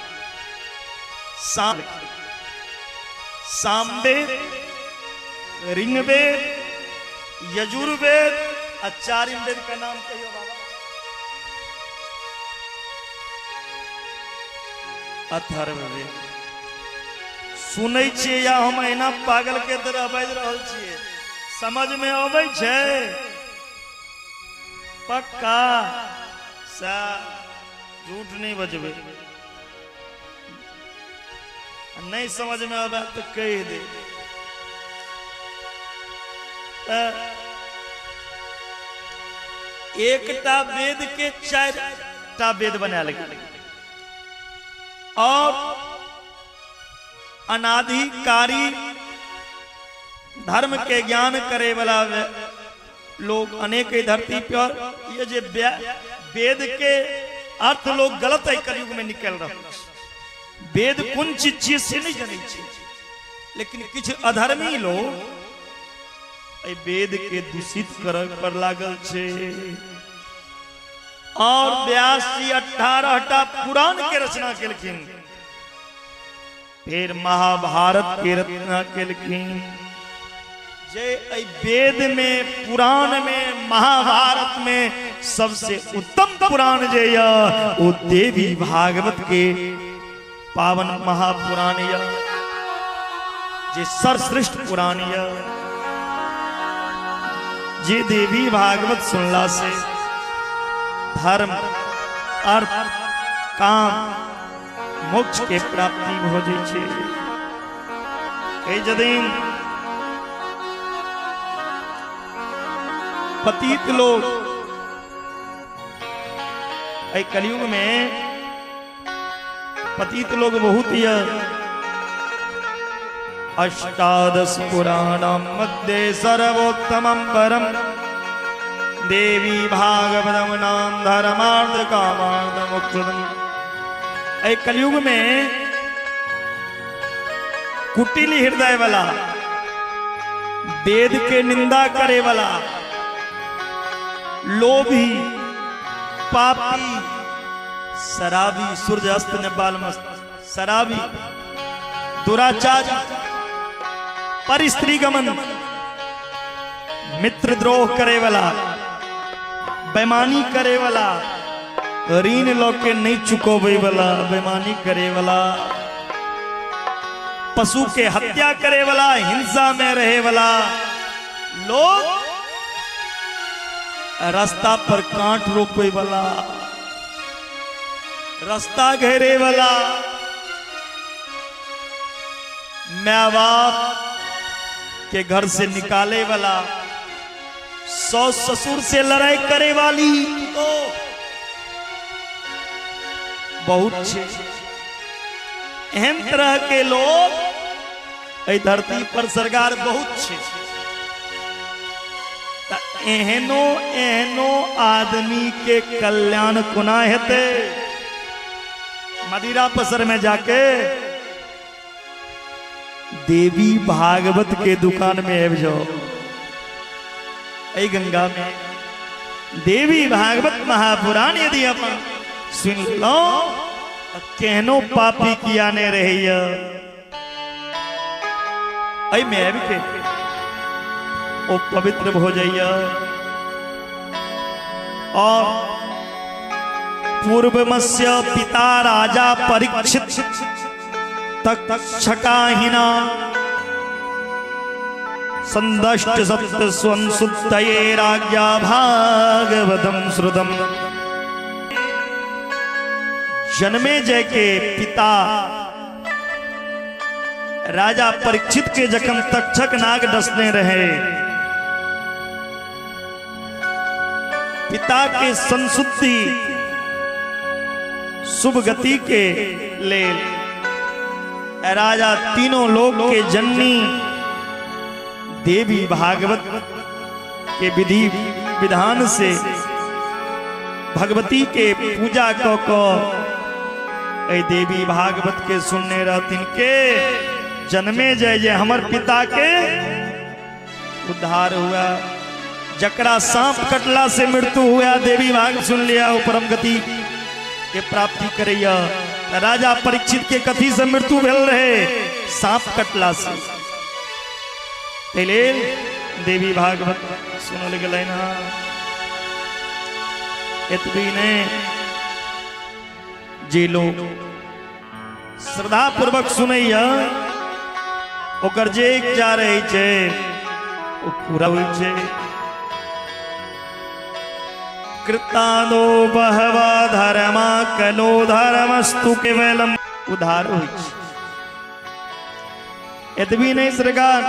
[SPEAKER 3] सामवेद, ऋग्वेद, यजुर्वेद और 4 वेद का नाम कहियो बाबा। अथर्ववेद सुनै छियै या हम एना पागल के तरह बाजि रहल छियै? समझ में आबै छै? पक्का सा झूठ नहीं बजबै। नहीं समझ में आवे तो कह दे। एकटा वेद के 4टा वेद बना लगे और अनाधिकारी धर्म के ज्ञान करे वाला लोग अनेक धरती पर ये जे वेद के अर्थ लोग गलत है कलयुग में निकल रहा। वेद कौन चीज से नहीं जाने लेकिन कुछ अधर्मी लोग वेद के दूषित कर पर लागल छे और व्यास जी 18टा पुराण के रचना केलखिन, फिर महाभारत के रचना केलखिन। जे वेद में पुराण में महाभारत में सबसे उत्तम पुराण जे वो देवी भागवत के पावन महापुराण जे सर्वश्रेष्ठ पुराण जे देवी भागवत सुनला से धर्म अर्थ काम मोक्ष के प्राप्ति हो जाए। जदिन पतित लोग कलयुग में पतित लोग बहुत ही अष्टादश पुराणम मध्ये सर्वोत्तमं परम देवी भागवतम नाम धर्मार्थ कामार्थ मोक्षदम। कलयुग में कुटिल हृदय वाला वेद के निंदा करे वाला लोभी पापी शराबी सूर्यास्त ने बालमस्त शराबी दुराचारी परिस्त्री गमन मित्र द्रोह करे वाला बेईमानी करे वाला ऋण लोके नहीं चुकोवे वाला बेईमानी करे वाला पशु के हत्या करे वाला हिंसा में रहे वाला लोग रास्ता पर कांट रोके वाला रास्ता घेरे वाला माँ बाप के घर से निकाले वाला सास ससुर से लड़ाई करे वाली तो बहुत अहम तरह के लोग धरती पर सरकार बहुत एहनो एहनो आदमी के कल्याण कुना हेते मदिरा पसर में जाके देवी भागवत के दुकान में आब जाओ। गंगा में देवी भागवत महापुराण यदि अपन सुन लो कहनो पापी किया ने रही में आब के वो पवित्र हो जाइए। और पूर्वमस्य पिता राजा परीक्षित तक्षकाहिना संदष्ट सत्य स्वंसुत्तये राज्ञा भागवतम श्रुतम। जन्मेजय के पिता राजा परीक्षित के जखन तक्षक नाग डसने रहे पिता के संसुद्धि शुभ गति के ले राजा तीनों लोक के जननी देवी भागवत के विधि विधान से भगवती के पूजा को देवी भागवत के सुनने रहतीन के जन्मे जय जय हमर पिता के उद्धार हुआ। जकरा सांप कटला से मृत्यु हुआ देवी भागवत सुन लिया वो परम गति के प्राप्ति करैया। राजा परीक्षित के कथी से मृत्यु भेल रहे सांप कटला से पहले देवी भागवत सुनल गए ना एतबी ने जे लोग श्रद्धा पूर्वक सुनैया ओकर जे इच्छा रहे छे वो पूरा होइ छे। कृतानो बहवा धर्मा कलो धर्मस्तु केवलम उधार होइ छे। इतनी नहीं सरकार,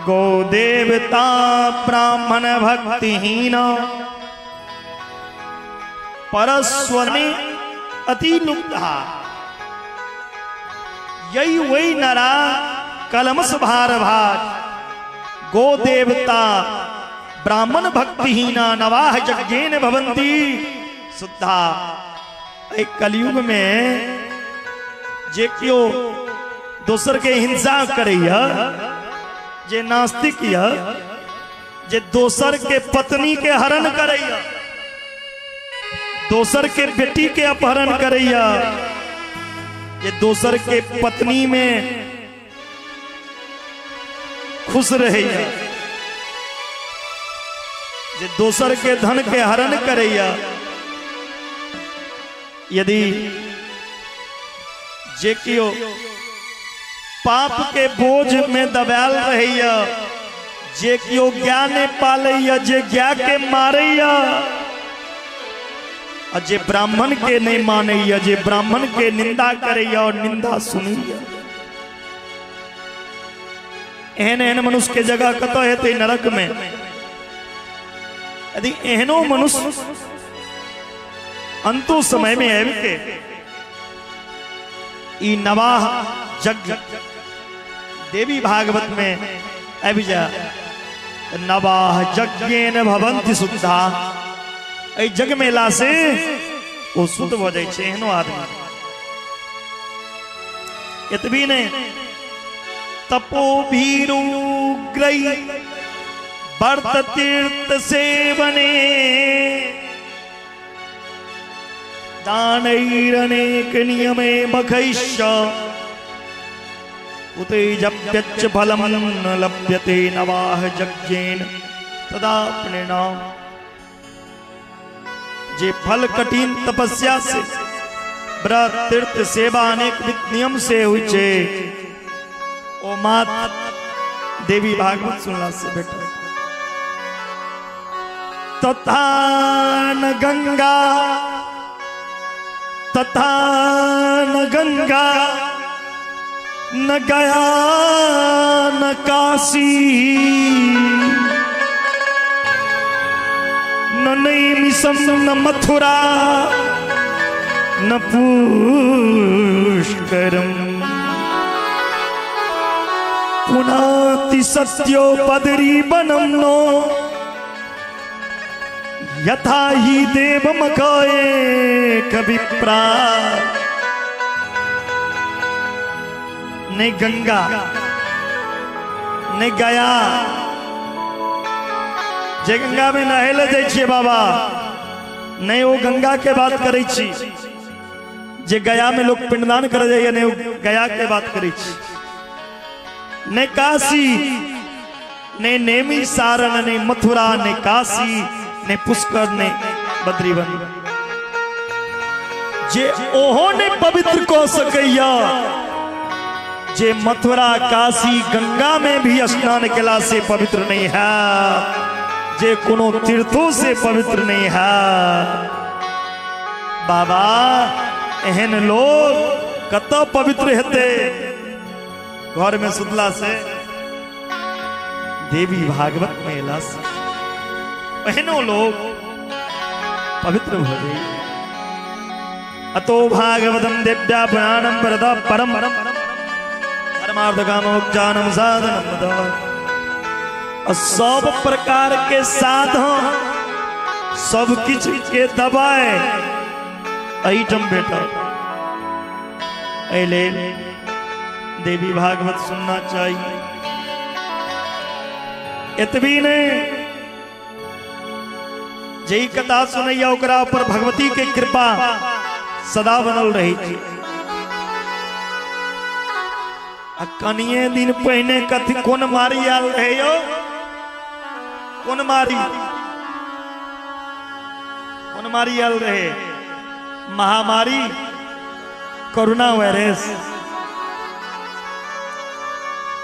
[SPEAKER 3] गो देवता ब्राह्मण भक्तिहीन परस्वर में अति लुप्ता, यही वही नरा कलमस भार भार, गो देवता ब्राह्मण भक्तिहीना नवाह यज्ञेन भवंती शुद्धा। एक कलयुग में जे क्यों दोसर के हिंसा करैया, जे नास्तिक या, जे दोसर के पत्नी के हरण करैया, दोसर के बेटी के अपहरण करैया, जे दोसर के पत्नी में खुश रहैया, जे दोसर के धन के हरण करैया, यदि जे कियो पाप के बोझ में दबाल रहैया, जे कियो ज्ञान पालैया, जे ज्ञा के मारैया, और जे ब्राह्मण के नहीं मानैया, जे ब्राह्मण के निंदा करैया और निंदा सुनैया, एहन एहन मनुष्य के जगह कत हेतै नरक में। यदि एहनो मनुष्य अंतो समय में आबि के ई नवाह यज्ञ देवी भागवत में आबि जा, नवाह यज्ञेन भवन्ति शुद्धा, ए जग मेला से वो शुद्ध हो जाए छे एहनो आदमी। एतबी नहीं, तपो भीरु ग्रही वर्त तीर्थ सेवने, दानैरनेक नियमे मखैश्च, उतेजप्यच्च फलम् न लभ्यते नवाह यज्ञेन तदा परिणाम। जे फल कठिन तपस्या से व्रत तीर्थ सेवा अनेक नियम से हुई छे, ओ मात देवी भागवत सुनला से बेटा। तथा न गंगा, तथा न गंगा, न गया न काशी, न नैमिषम न मथुरा न पुष्करम, पुनाति सत्यो पदरी बनम नो, यथा ही देवमकाये कविप्रा। ने गंगा ने गया, जे गंगा में नहे ले जाय छियै बाबा, नहीं वो गंगा के बात करै छी। जे गया में लोग पिंडदान करे जाइए, नहीं वो गया के बात करै छी। ने काशी, ने नेमी सारण, ने मथुरा, ने काशी, ने पुष्कर, ने बद्रीवन। जे ओहो ने पवित्र को सकैया, जे मथुरा काशी गंगा में भी स्नान केला से पवित्र नहीं है, जे कोनो तीर्थों से पवित्र नहीं है। बाबा एहन लोग कत पवित्र हेते, घर में सुतला से देवी भागवत में एला से एहनो लोग पवित्र हो गए। अतो भागवतम दिव्या पुराणम वरदा परम परमार्थ कामोपचानम साधनम। सब प्रकार के साधन सब किछ के दबाए आइटम बेटा, ऐले देवी भागवत सुनना चाहिए। इतवी ने जई कथा सुनैया ओकरा पर भगवती के कृपा सदा बनल रही थी। कनिए दिन पहने कथी कोन मारी आल रहे यो, कोन मारी आल रहे, महामारी कोरोना वायरस।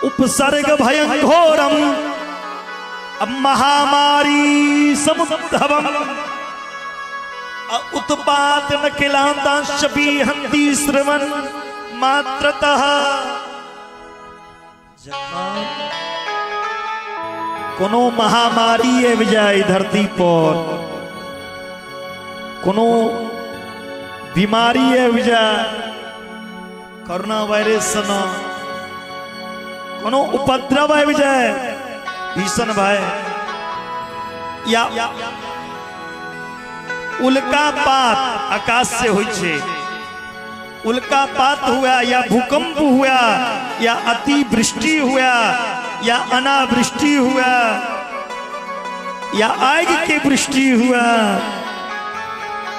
[SPEAKER 3] उपसर्ग भयंघोरम अब महामारी समुद्धवम, उत्पात न खिलाता शबी हंती श्रवण मात्रतः जखन कोनो महामारी आबि जाए धरती पर, कोनो बीमारी आबि जाए, कोरोना वायरस सन कोनो उपद्रव आबि जाए भीषण भय, या उल्कापात आकाश से होइ छे, उल्कापात हुआ या भूकंप हुआ या अतिवृष्टि हुआ या अनावृष्टि हुआ या आग की वृष्टि हुआ,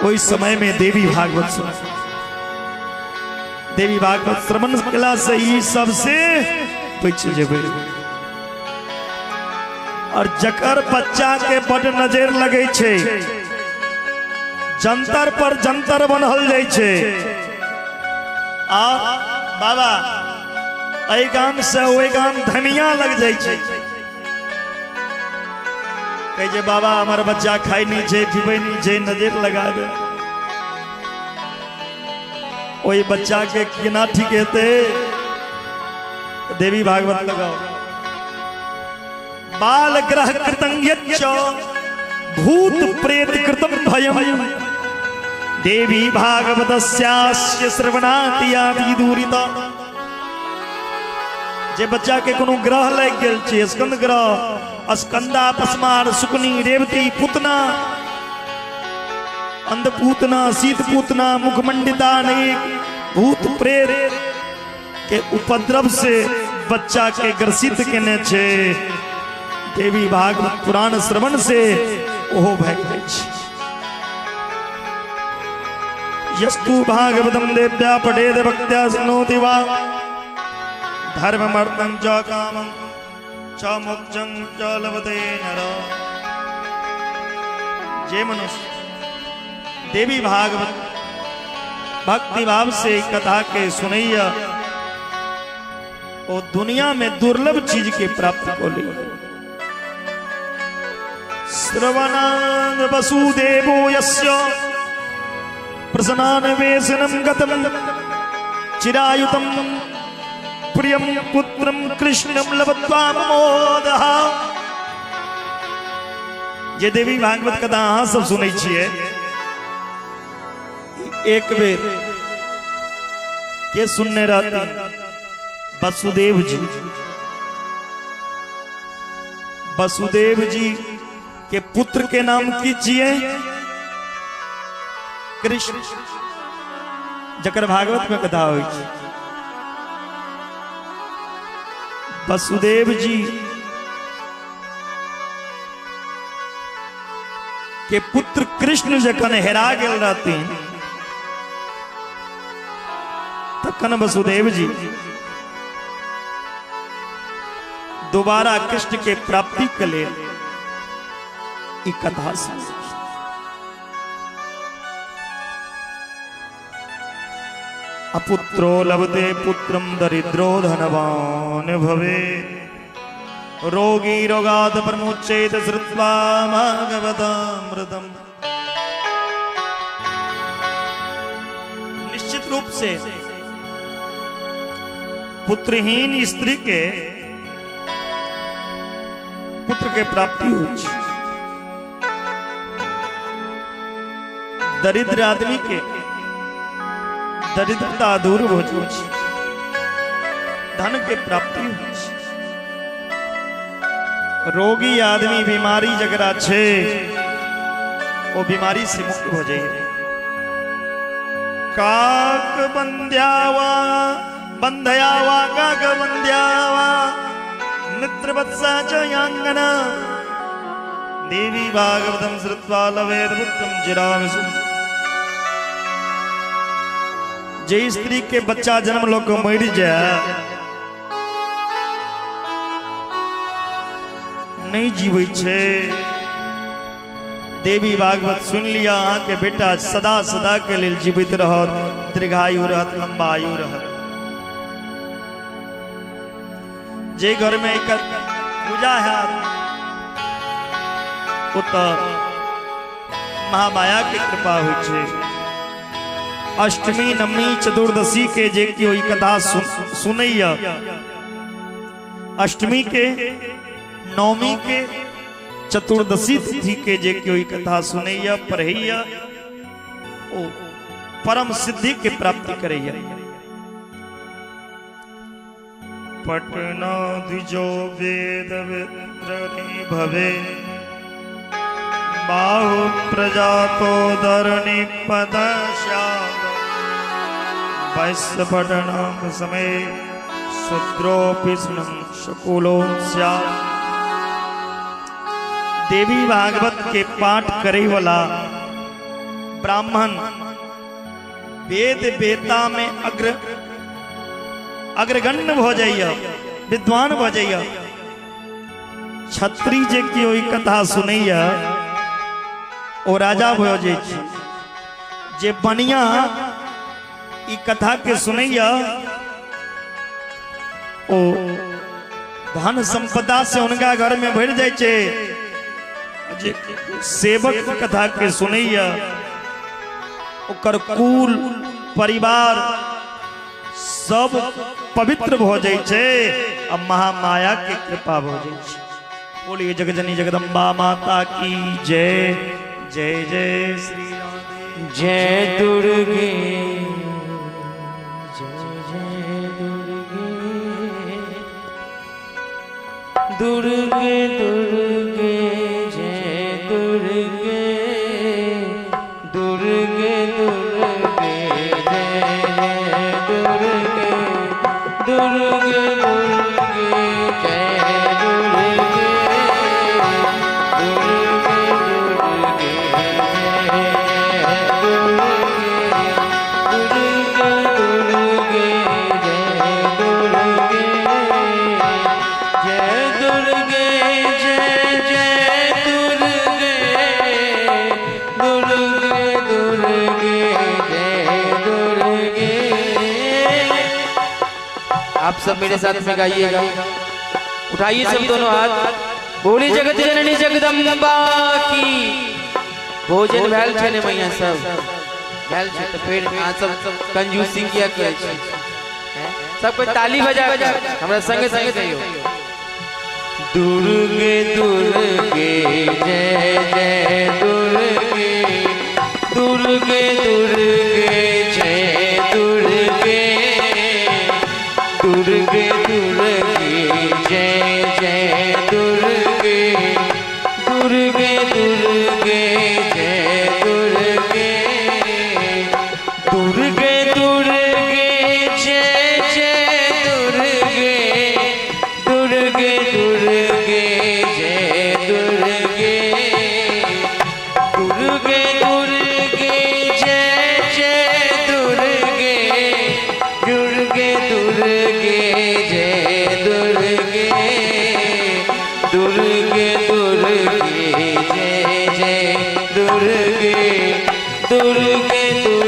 [SPEAKER 3] उस समय में देवी भागवत सुन, देवी भागवत श्रवण कला से ही सबसे बच जेबे। और जकर बच्चा के बड़ नजर लगे छे, जंतर पर जंतर बनल जाय छे, आ बाबा एहि गाम से ओहि गाम धनिया लग जाय छे, कहे जे बाबा हमार बच्चा खाई नहीं छे, पीबे नहीं छे, नजर लगा दे। ओहि बच्चा के केना ठीक हेते? देवी भागवत लगाओ। बाल ग्रह कृतंगच्च भूत प्रेत कृतम भयम, देवी भागवतस्यास्य श्रवणाति दूरिता। जे बच्चा के कोनो ग्रह लग गेल छे, स्कंद ग्रह, स्कंदा, पस्मार, सुकनी, रेवती, पूतना, अंधपूतना, शीतपूतना, मुखमंडिता, अनेक भूत प्रेत के उपद्रव से बच्चा के ग्रसित केने छे, देवी भागवत पुराण श्रवण से ओहो भाग जाय छे। यस्तु भागवतम देव्या पठेद भक्त्या शृणोति वा, धर्ममर्थं च कामं च मोक्षं च लभते नर। जे मनुष्य देवी भागवत भक्ति भाव से कथा के सुनैया, वो दुनिया में दुर्लभ चीज के प्राप्त को ले। श्रवणाद वसुदेवो यस्य प्रसन्नान वेशनम गतम, चिरायुतम प्रियम पुत्रम कृष्णम लभत्वा मोदः। जे देवी भागवत कथा अहाँ सब सुनै छियै, एक बेर के सुनने रहती? वसुदेव जी। वसुदेव जी के पुत्र के नाम कीजिए कृष्ण, जकर भागवत में कथा हुई थी। वसुदेव जी के पुत्र कृष्ण जखन हेरा गेल रहथिन, तखन वसुदेव जी दोबारा कृष्ण के प्राप्ति के लिए ई कथा सुन। अपुत्रो लभते पुत्रम दरिद्रो धनवान भवे, रोगी रोगात् प्रमुच्येत श्रुत्वा भागवतामृतम्। निश्चित रूप से पुत्रहीन स्त्री के पुत्र के प्राप्ति हुई, दरिद्र आदमी के दरिद्रता दूर हो जाए, धन के प्राप्ति हो, रोगी आदमी बीमारी जगरा छे वो बीमारी से मुक्त हो जाए। काक बंध्यावा बंधयावा काक बंध्यावा मित्र वत्सा च यांगना, देवी भागवतम श्रुत्वा लभेत पुत्रम चिरामिषु। जे स्त्री के बच्चा जन्म लोग मर जाए, नहीं जीवे छे, देवी भागवत सुन लिया अहाँ के बेटा सदा सदा के लिए जीवित रहत, दीर्घायु रहत, लंबा आयु रहत। जे घर में एक पूजा है तो महामाया की कृपा हुई छे, अष्टमी नवमी चतुर्दशी के जे की हुई कथा सुनैया, अष्टमी के नवमी के चतुर्दशी तिथि के जे की हुई कथा सुनैया पढ़ैया ओ परम सिद्धि के प्राप्ति करैया। पटना द्विजो वेद विद्रणी भवे बाहु प्रजातो धरणी पदश्याम वैश्य पठनम समय शूद्रोपि शकुलो स्यात्। देवी भागवत के पाठ करे वाला ब्राह्मण वेद वेता में अग्रगण्य हो जाइए, विद्वान हो जाइए। छत्री जे की ओई कथा सुनैया ओ राजा हो जाए, जे बनिया ई कथा के सुनैया ओ धन संपदा से उनका घर में भर जाए छे। जे सेवक कथा के सुनैया ओकर कुल परिवार सब पवित्र हो जाए छे, अब महामाया के कृपा हो जाए छे। बोलिए जगजनी जगदम्बा माता की जय। जय जय श्री राधे।
[SPEAKER 2] जय दुर्गे जय जय दुर्गे दुर्गे दुर्गे जय दुर्गे दुर्गे दुर्गे जय जय दुर्गे दुर्गे दुर्गे जय दुर्गे आप सब मेरे साथ में गाइएगा, उठाइए सब दोनों हाथ। बोली जगत जननी जगदम्बा की। भोजन भैल छे ने मैया सब भैल छे, तो फिर आ सब कंजूसी किया करे छे। सब कोई ताली बजा हमरा संगे संगे कहियो दुर्गे दुर्गे जय जय दुर्गे दुर्गे दुर्गे जय दुर्गे दुर्गे दुर्गे जय जय दुर्गे दुर्गे दुर्गे जय दुर्गे दुर्गे दुर्गे जय जय दुर्गे दुर्गे दुर्गे जय दुर्गे दुर्गे दुर्गे जय जय दुर्गे दुर्गे दुर्गे जय दुर्गे दुर्गे दुर्गे जय जय दुर्गे दुर्गे दुर्गे जय दुर्गे दुर्गे दुर्गे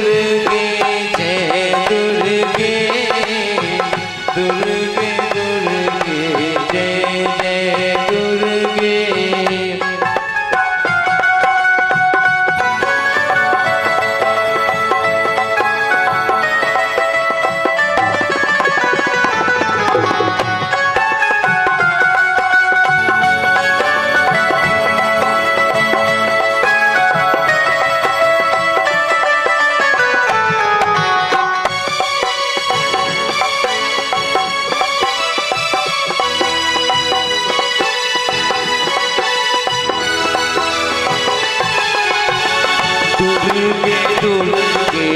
[SPEAKER 2] जय जय दुर्गे। दुर्गे दुर्गे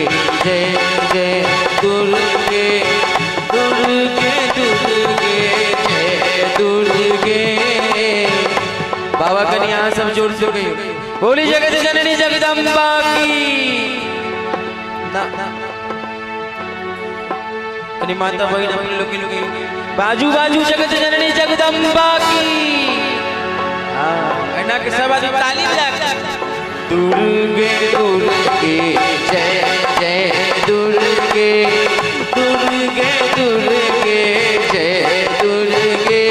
[SPEAKER 2] जय जय दुर्गे दुर्गे दुर्गे जय दुर्गे। बाबा कन्या सब जोर से गई। बोली जगत जननी जगदम्बा की। अपनी माता बहन अपने लोग की बाजू बाजू जगत जननी जगदम्बा की। हाँ के सब आदमी ताली बजा। दुर्गे दुर्गे जय जय दुर्गे दुर्गे दुर्गे जय दुर्गे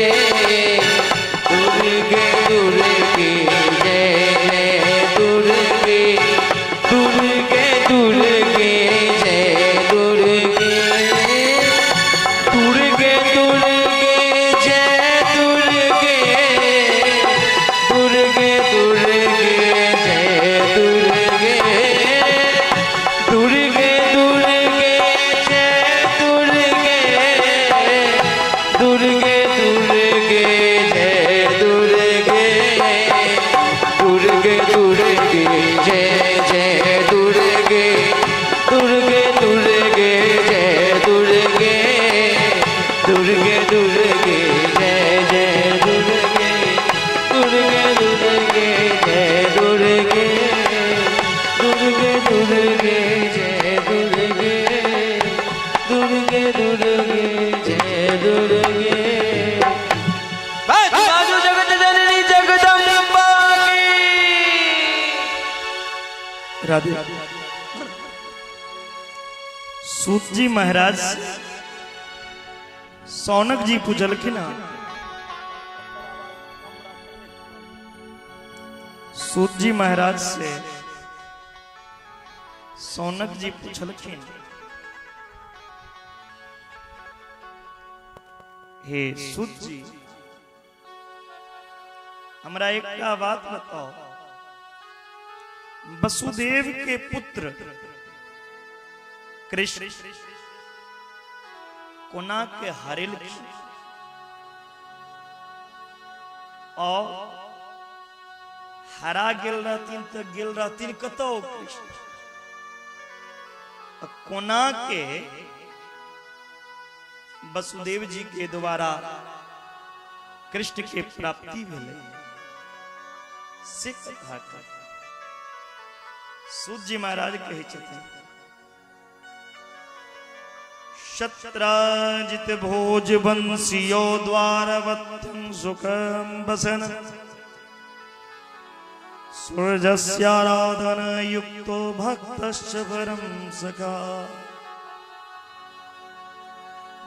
[SPEAKER 2] दुर्गे दुर्गे जय जय दुर्गे दुर्गे दुर्गे जय दुर्गे जय दुर्गे दुर्गे दुर्गे जय दुर्गे। बाजू जगत जननी जगदम्बा की।
[SPEAKER 3] राधे। सूत जी महाराज सौनक जी पूजलखिन। सूत जी महाराज से सौनक जी पूछलखिन, हे सूत जी, हमरा एक का बात बताओ। वसुदेव के पुत्र कृष्ण कोना के हरिल और हरा गेल रहतीन तो गेल रहतीन कतो कृष्ण। कोना के वसुदेव जी के द्वारा कृष्ण के प्राप्ति भेले से कथा कर। सूत जी महाराज कहे छथिन, शत्राजित भोज बंसियो द्वारवत्यं सुखम बसन सूर्यस्याराधन युक्तो भक्तश्च परम सखा।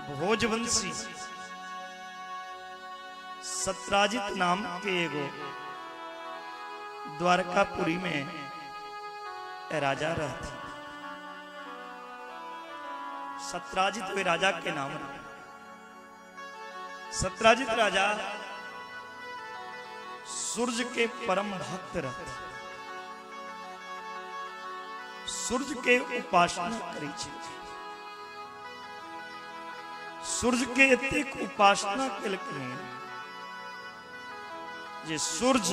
[SPEAKER 3] भोजवंशी सत्राजित नाम के एगो द्वारकापुरी में राजा रहते। सत्राजित वे राजा के नाम। सत्राजित राजा सूर्य के परम भक्त रहते, सूर्य के उपासना करै छै। सूर्य के एतेक उपासना केलखिन जे सूर्य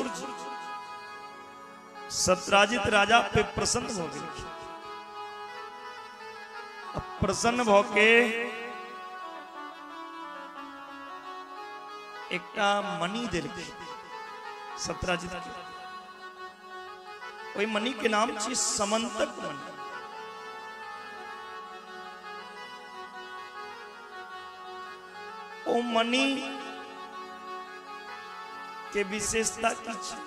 [SPEAKER 3] सत्राजित राजा पे प्रसन्न हो गेलखिन। प्रसन्न भके एकटा मणि देलखिन सत्राजित के। ओई मणि के नाम छी समंतक मणि। ओ मणि के विशेषता की छी?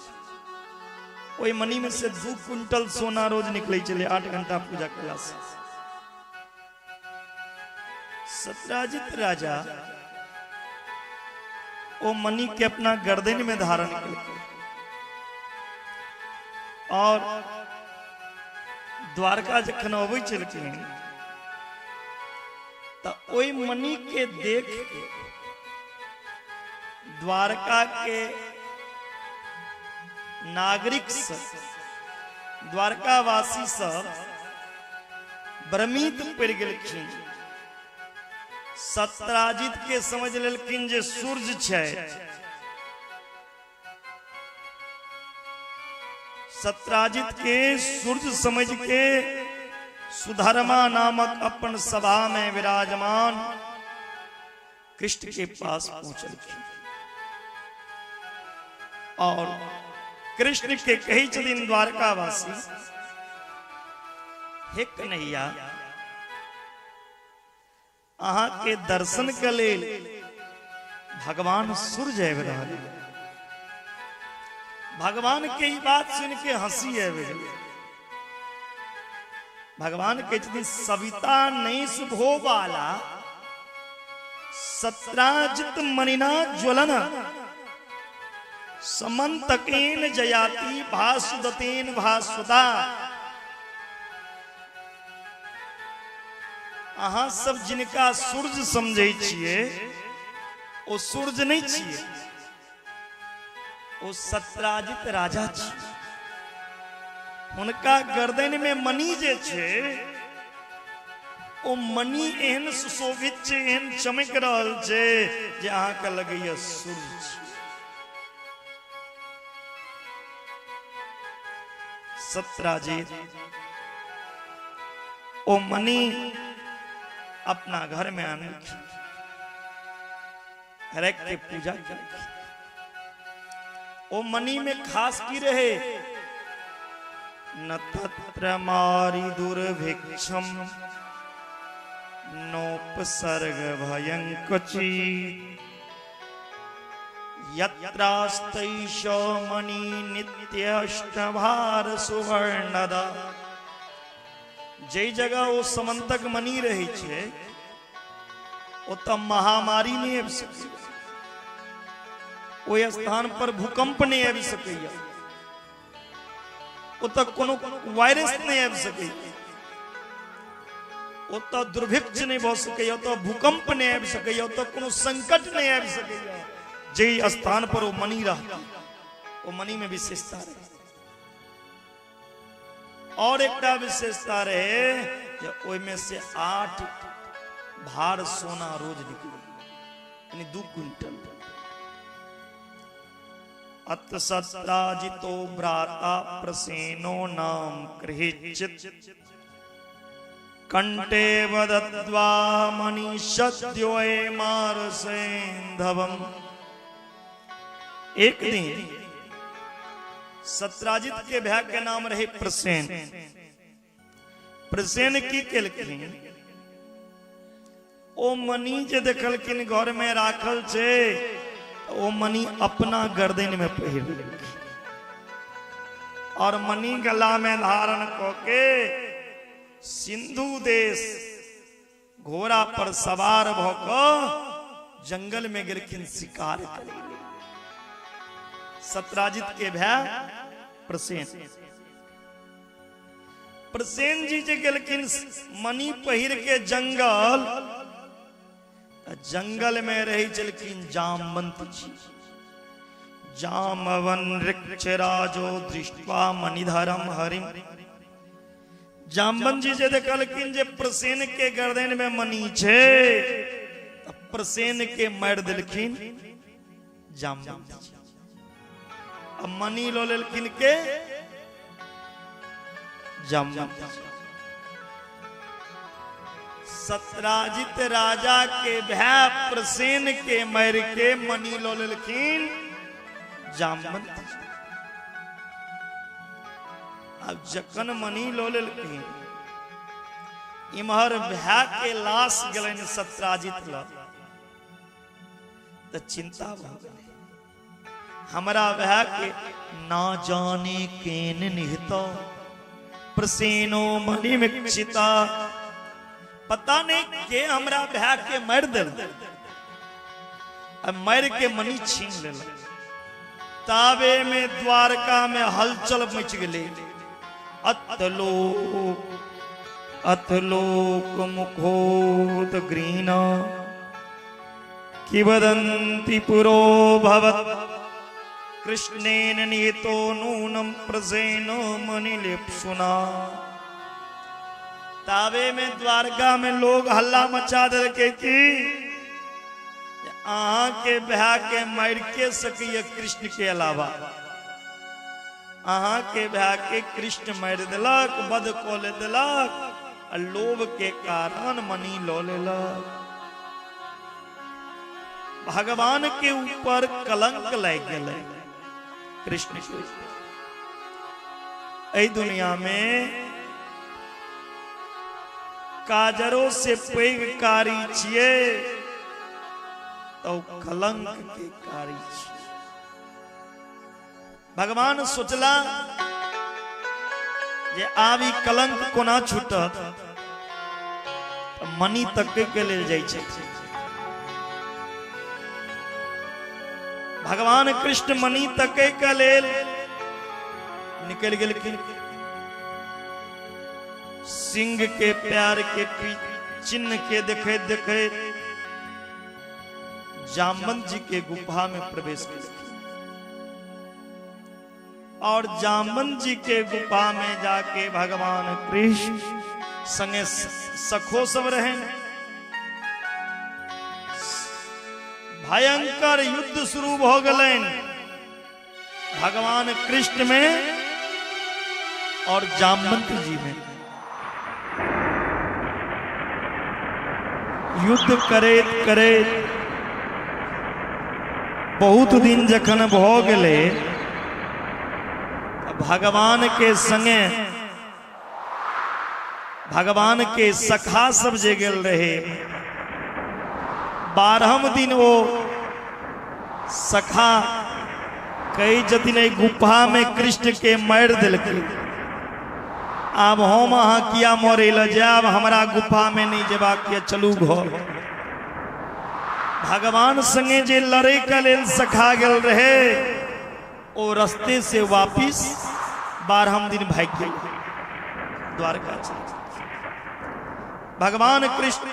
[SPEAKER 3] ओई मणि में से 2 क्विंटल सोना रोज निकले चले 8 घंटा पूजा कला से। सत्राजित राजा ओ मणि के अपना गर्दन में धारण करके और द्वारका जखन अबै छलखिन त ओई मणि के देख के द्वारका के नागरिक सब, द्वारकावासी सब भ्रमित पड़ गेलखिन। सत्राजित के समझ लेलखिन जे सूर्य छै। सत्राजित के सूर्य समझ के सुधर्मा नामक अपन सभा में विराजमान कृष्ण के पास पहुंचलखिन और कृष्ण के कही छथिन द्वारकावासी, हे कन्हैया, अहाँ के दर्शन के लेल भगवान सूर्य आबि रहल। भगवान के ई बात सुन के हंसी आबि गेल। भगवान के छथिन, सविता नहीं सुभो वाला सत्राजित मणिना ज्वलन समंतकेन जयाति भासुदतेन भास्वता। अहाँ सब जिनका सूर्य समझे छिए ओ सूर्य नहीं छिए, ओ सत्राजित राजा छिए। उनका गर्दन में मणि जे छे ओ मणि एहन सुशोभित छे, एहन चमक रहल छे जे अहाँ के लगैया सूर्य छे। सत्राजित ओ मणि अपना घर में आने रख के पूजा कर। ओ मणि में खास की रहे न तत्र मारि दुर्भिक्षम नोपसर्ग भयं क्वचित् यत्रास्तैष मणि नित्यष्टभार सुवर्णदा। जय जगह वो समंतक मणि रहे छे ओत महामारी नहीं आबि सकै, ओहि स्थान पर भूकंप नहीं आबि सकैया, ओत कोनो वायरस नहीं आबि सकैया, ओत दुर्भिक्ष नहीं भ सकैया, ओत भूकंप नहीं आबि सकैया, ओत कोनो संकट नहीं आबि सकैया। जय स्थान पर वो मणि रहता, वो मणि में विशेषता रहे। और एक विशेषता रहे जे ओहि में से 8 भार सोना रोज निकले, यानी 2 क्विंटल। अत सत्राजितो भ्राता प्रसेनो नाम गृहीचित कंठे वदद्वा मणिषद्योए मारसेन्धवम्। एक दिन सत्राजित के भै के नाम रहे प्रसेन। प्रसेन की केलखिन ओ मणि जे देखलखिन घर में राखल छे, ओ मणि अपना गर्दन में पहिर लेलखिन और मणि गला में धारण क के सिंधु देश घोड़ा पर सवार भ क जंगल में गेलखिन शिकार करे। सत्राजित के भै प्रसेन, प्रसेन जी जे गेलखिन मणि पहिर के जंगल, जंगल में रही चलखिन जामवंत जी। जामवन वृक्ष राजो दृष्टवा मणिधरम हरिम। जामवंत जी जे देखलखिन जे प्रसेन के गर्दन में मणि छे, प्रसेन के मार देलखिन जामवंत जी। अब मणि लो लेलखिन के जामवंत जी। सत्राजित राजा के भै प्रसेन के मार के मणि लो लेलखिन जामवंत जी। अब जखन मणि लो लेलखिन, इमहर भै के लाश गेलन सत्राजित ल, तो चिंता भ गेलै हमरा भै के ना जाने केन निहित प्रसेनो मणि मिक्षिता। पता नहीं के हमरा भै के मार देल, अब मार के मणि छीन लेल। ताबे में द्वारका में हलचल मच गेले। अतलोक मुखोद ग्रीना किवदन्ति पुरो भवत् कृष्णेन निहितो नूनम प्रसेनो मणिलेप्सुना। ताबे में द्वारका में लोग हल्ला मचा देलके कि अहाँ के भै के मार के सकिए कृष्ण के अलावा। अहाँ के भै के कृष्ण मार देलक, वध क देलक, लोभ के कारण मणि लो लेलक। भगवान के ऊपर कलंक लग गेलै कृष्ण के। एहि दुनिया में काजरों से पैघ कारी छिए तो कलंक के कारी छिए। भगवान सोचला जे आब ई कलंक कोना छूटत, मणि तक के लेल जाइ छै। भगवान कृष्ण मणि तकै के लेल निकल गेलखिन। सिंह के प्यार के चिन्ह के देखे देखे जामवंत जी के गुफा में प्रवेश किया और जामवंत जी के गुफा में जाके भगवान कृष्ण संगे सखो सब रहे। भयंकर युद्ध शुरू हो गए भगवान कृष्ण में और जामवंत जी में। युद्ध करे करे बहुत दिन जखन भ गेले, भगवान के संगे भगवान के सखा सब जे गेल रहे। 12वें दिन वो सखा कई जतिन गुफा में कृष्ण के मार दिलक। आब हम अहाँ किया मरे ल जाब, हमारा गुफा में नहीं जेबा किया, चलू घर। भगवान संगे जे लड़े के लेल सखा गेल रहे ओ रास्ते से वापिस 12वें दिन भाग गए द्वारका चल। भगवान कृष्ण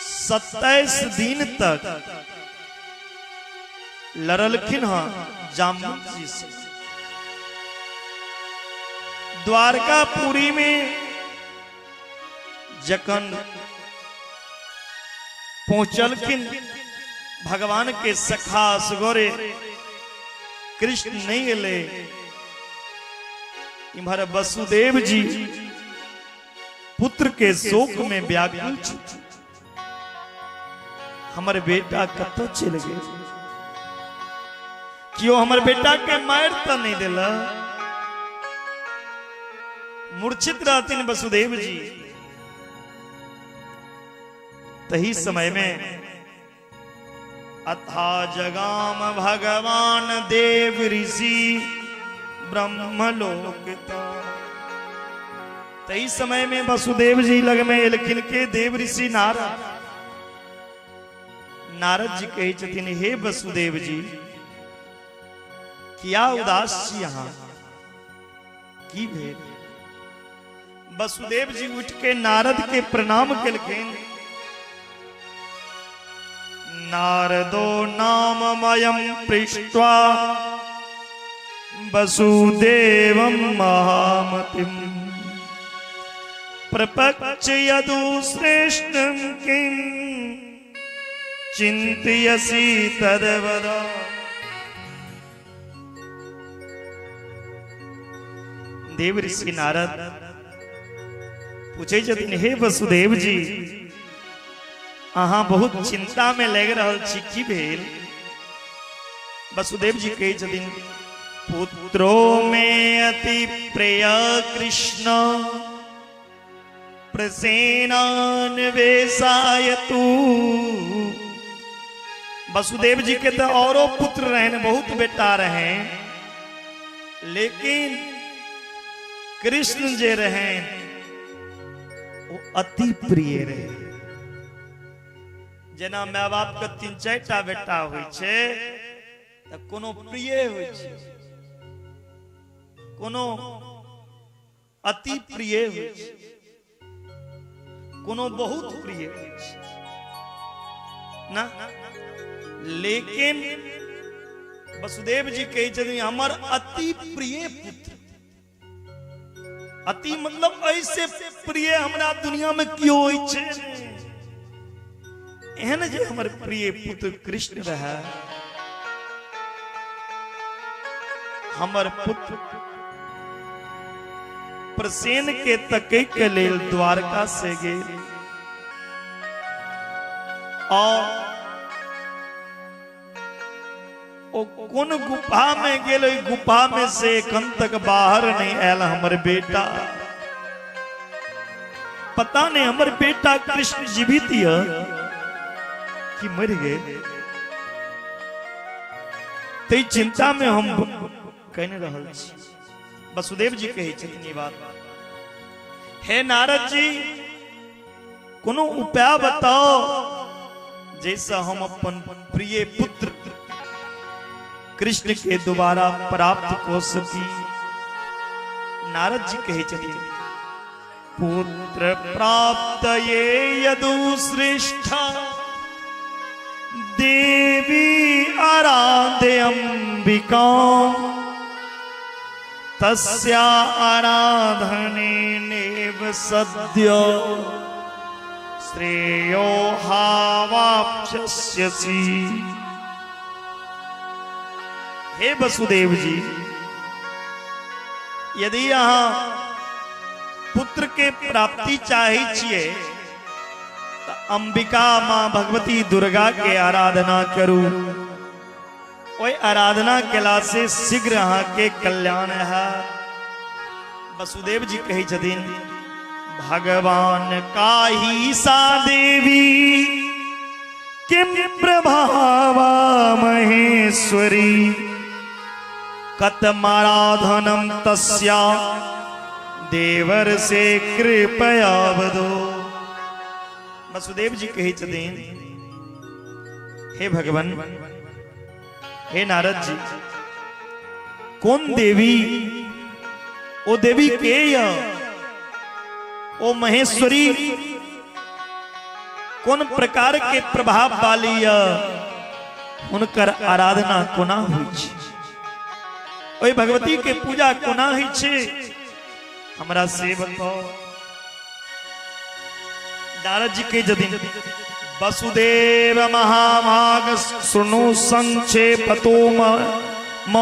[SPEAKER 3] 27 दिन तक लड़लखिन जामवंत जी से। द्वारकापुरी में जखन पहुंचलखिन भगवान के सखा असगरे कृष्ण नहीं अले। इम्हर वसुदेव जी पुत्र के शोक में व्याकुल छे। हमर बेटा कत चल गए, क्यों हमर बेटा के मार तो नहीं दिला। मूर्छित रहते वसुदेव जी। तही समय में अथा जगाम भगवान देव ऋषि ब्रह्मलोक। तही समय में वसुदेव जी लग में एलखिन के देव ऋषि नारद। नारद जी कहे छथिन, हे वसुदेव जी किया उदास छी यहाँ, की भेल। वसुदेव जी उठ के नारद के प्रणाम केलखिन। नारदो नाममयं पृष्ट्वा वसुदेवं महामतिं प्रपच्च यदु श्रेष्ठं किं चिंतयसि तद्वद। देव ऋषि नारद पूछे छथिन, हे वसुदेव जी अहाँ बहुत चिंता में लग रहल छी, की भेल। वसुदेव जी कहे छथिन, पुत्रो में अति प्रिय कृष्ण प्रसेनान वेशायतु। वसुदेव जी के तो औरों पुत्र रहे, बहुत बेटा रहे, लेकिन कृष्ण जे रहे वो अति प्रिय रहे। जना माय बाप के 3-4टा बेटा होय छे त कोनो प्रिय होय छे, कोनो अति प्रिय होय छे, कोनो बहुत प्रिय होय छे ना। लेकिन वसुदेव जी कहे छथिन, हमर अति प्रिय पुत्र। अति मतलब ऐसे प्रिय हमरा दुनिया में क्यों होय छे। एहन जे हमर प्रिय पुत्र कृष्ण रहा। हमर पुत्र प्रसेन के तकै के लेल द्वारका से गेल और ओ कौन गुफा में गेल, गुफा में से एखन तक बाहर नहीं आयल हमर बेटा। पता नहीं हमर बेटा कृष्ण जीवित है कि मर गए। ते चिंता में हम कहने रहल छी। वसुदेव जी कहे छथिन बात, हे नारद जी कोनो उपाय बताओ जैसा हम अपन प्रिय पुत्र कृष्ण के दोबारा प्राप्त को सकी। नारद जी कहे छथिन, पुत्र प्राप्त ये यदु श्रेष्ठा देवी आराध्य अंबिका तस्या आराधने नेव सद्यो श्रेयो हावाप्स्यसि। हे वसुदेव जी, यदि यहाँ पुत्र के प्राप्ति चाहे छिए तो अंबिका मां भगवती दुर्गा के आराधना करू। ओए आराधना केला से शीघ्र अहाँ के कल्याण है। वसुदेव जी कही छथिन भगवान काही सा देवी किम प्रभावा महेश्वरी कतमाराधनम तस्या देवर से कृपया वदो। वसुदेव जी कही छथिन हे भगवान, हे नारद जी, कौन देवी ओ देवी के या ओ महेश्वरी कौन प्रकार के प्रभाव वाली या उनकर आराधना कोना हुई छे, ओए भगवती के पूजा कोना हुई छे, हमरा से बताओ। नारद जी के जदिन वसुदेव महाभाग सुनु संक्षेपतो म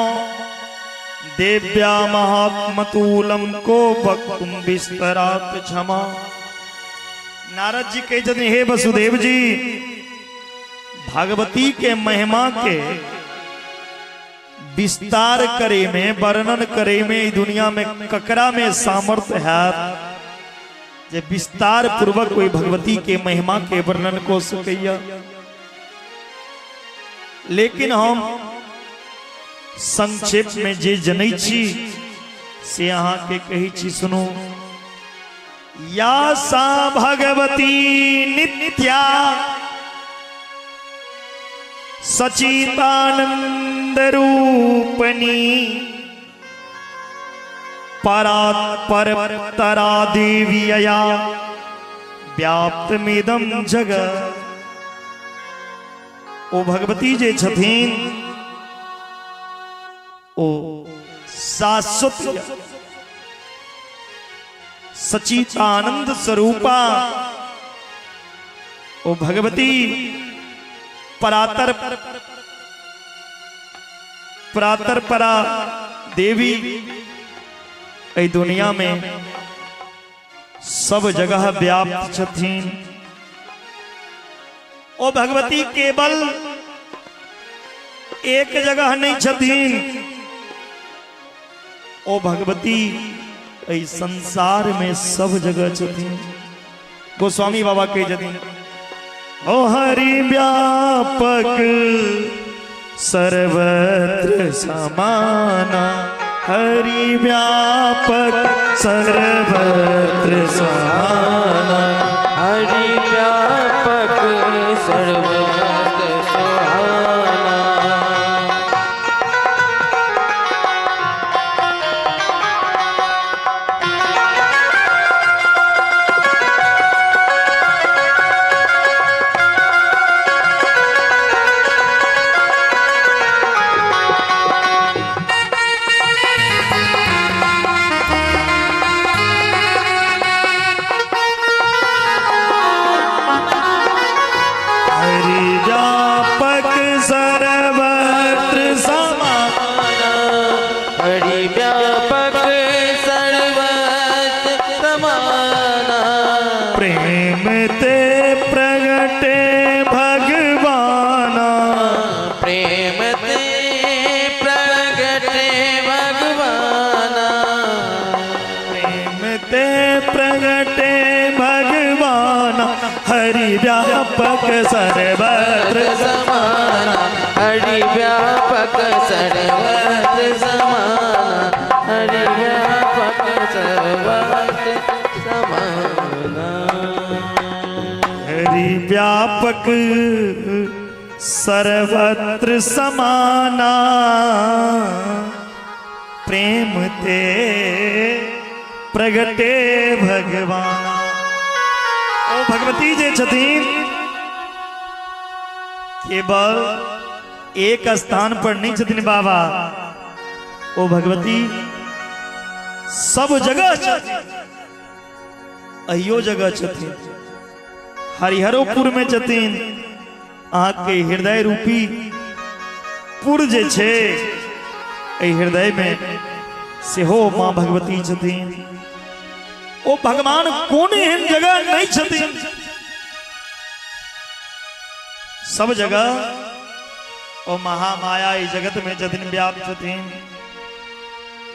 [SPEAKER 3] देव्या महात्मतुलम को वक्तुम विस्तरात क्षमा। नारद जी के जदिन हे वसुदेव जी, भागवती के महिमा के विस्तार करे में, वर्णन करे में दुनिया में ककरा में सामर्थ्य है जे विस्तार पूर्वक कोई भगवती के महिमा के वर्णन को सकैया। लेकिन हम संक्षेप में जे जनै छी से अहाँ के कही छी सुनो। या सा भगवती नित्या सचितानंद रूपनी परात्परतरा देवीया व्याप्तमिदं जगत्। ओ भगवती जे छथिन ओ शाश्वत सचितानंद स्वरूपा ओ भगवती परातर परा देवी ऐ दुनिया में सब जगह व्याप्त छथिन। ओ भगवती केवल एक जगह नहीं छथिन, ओ भगवती ऐ संसार में सब जगह छथिन। गोस्वामी बाबा के जतिन ओ हरि व्यापक सर्वत्र समाना, हरि व्यापक सर्वत्र समाना,
[SPEAKER 2] हरि व्यापक सर्वत्र सुहाना।
[SPEAKER 3] व्यापक सर्वत्र
[SPEAKER 2] समाना, हरि व्यापक सर्वत्र समाना, हरि व्यापक सर्वत्र समाना।
[SPEAKER 3] हरि व्यापक सर्वत्र समाना, प्रेम ते प्रगटे भगवान। ओ भगवती जे छथिन केवल एक स्थान पर नहीं छथिन बाबा, ओ भगवती सब जगह छथिन, अहियो जगह छथिन। हरिहरोपुर में छथिन, आके हृदय रूपी पुर जे छे ए हृदय में सेहो मां भगवती छथिन। ओ भगवान कोने एहन जगह नहीं छथिन, सब जगह और महामाया इस जगत में जदिन व्याप्त थी,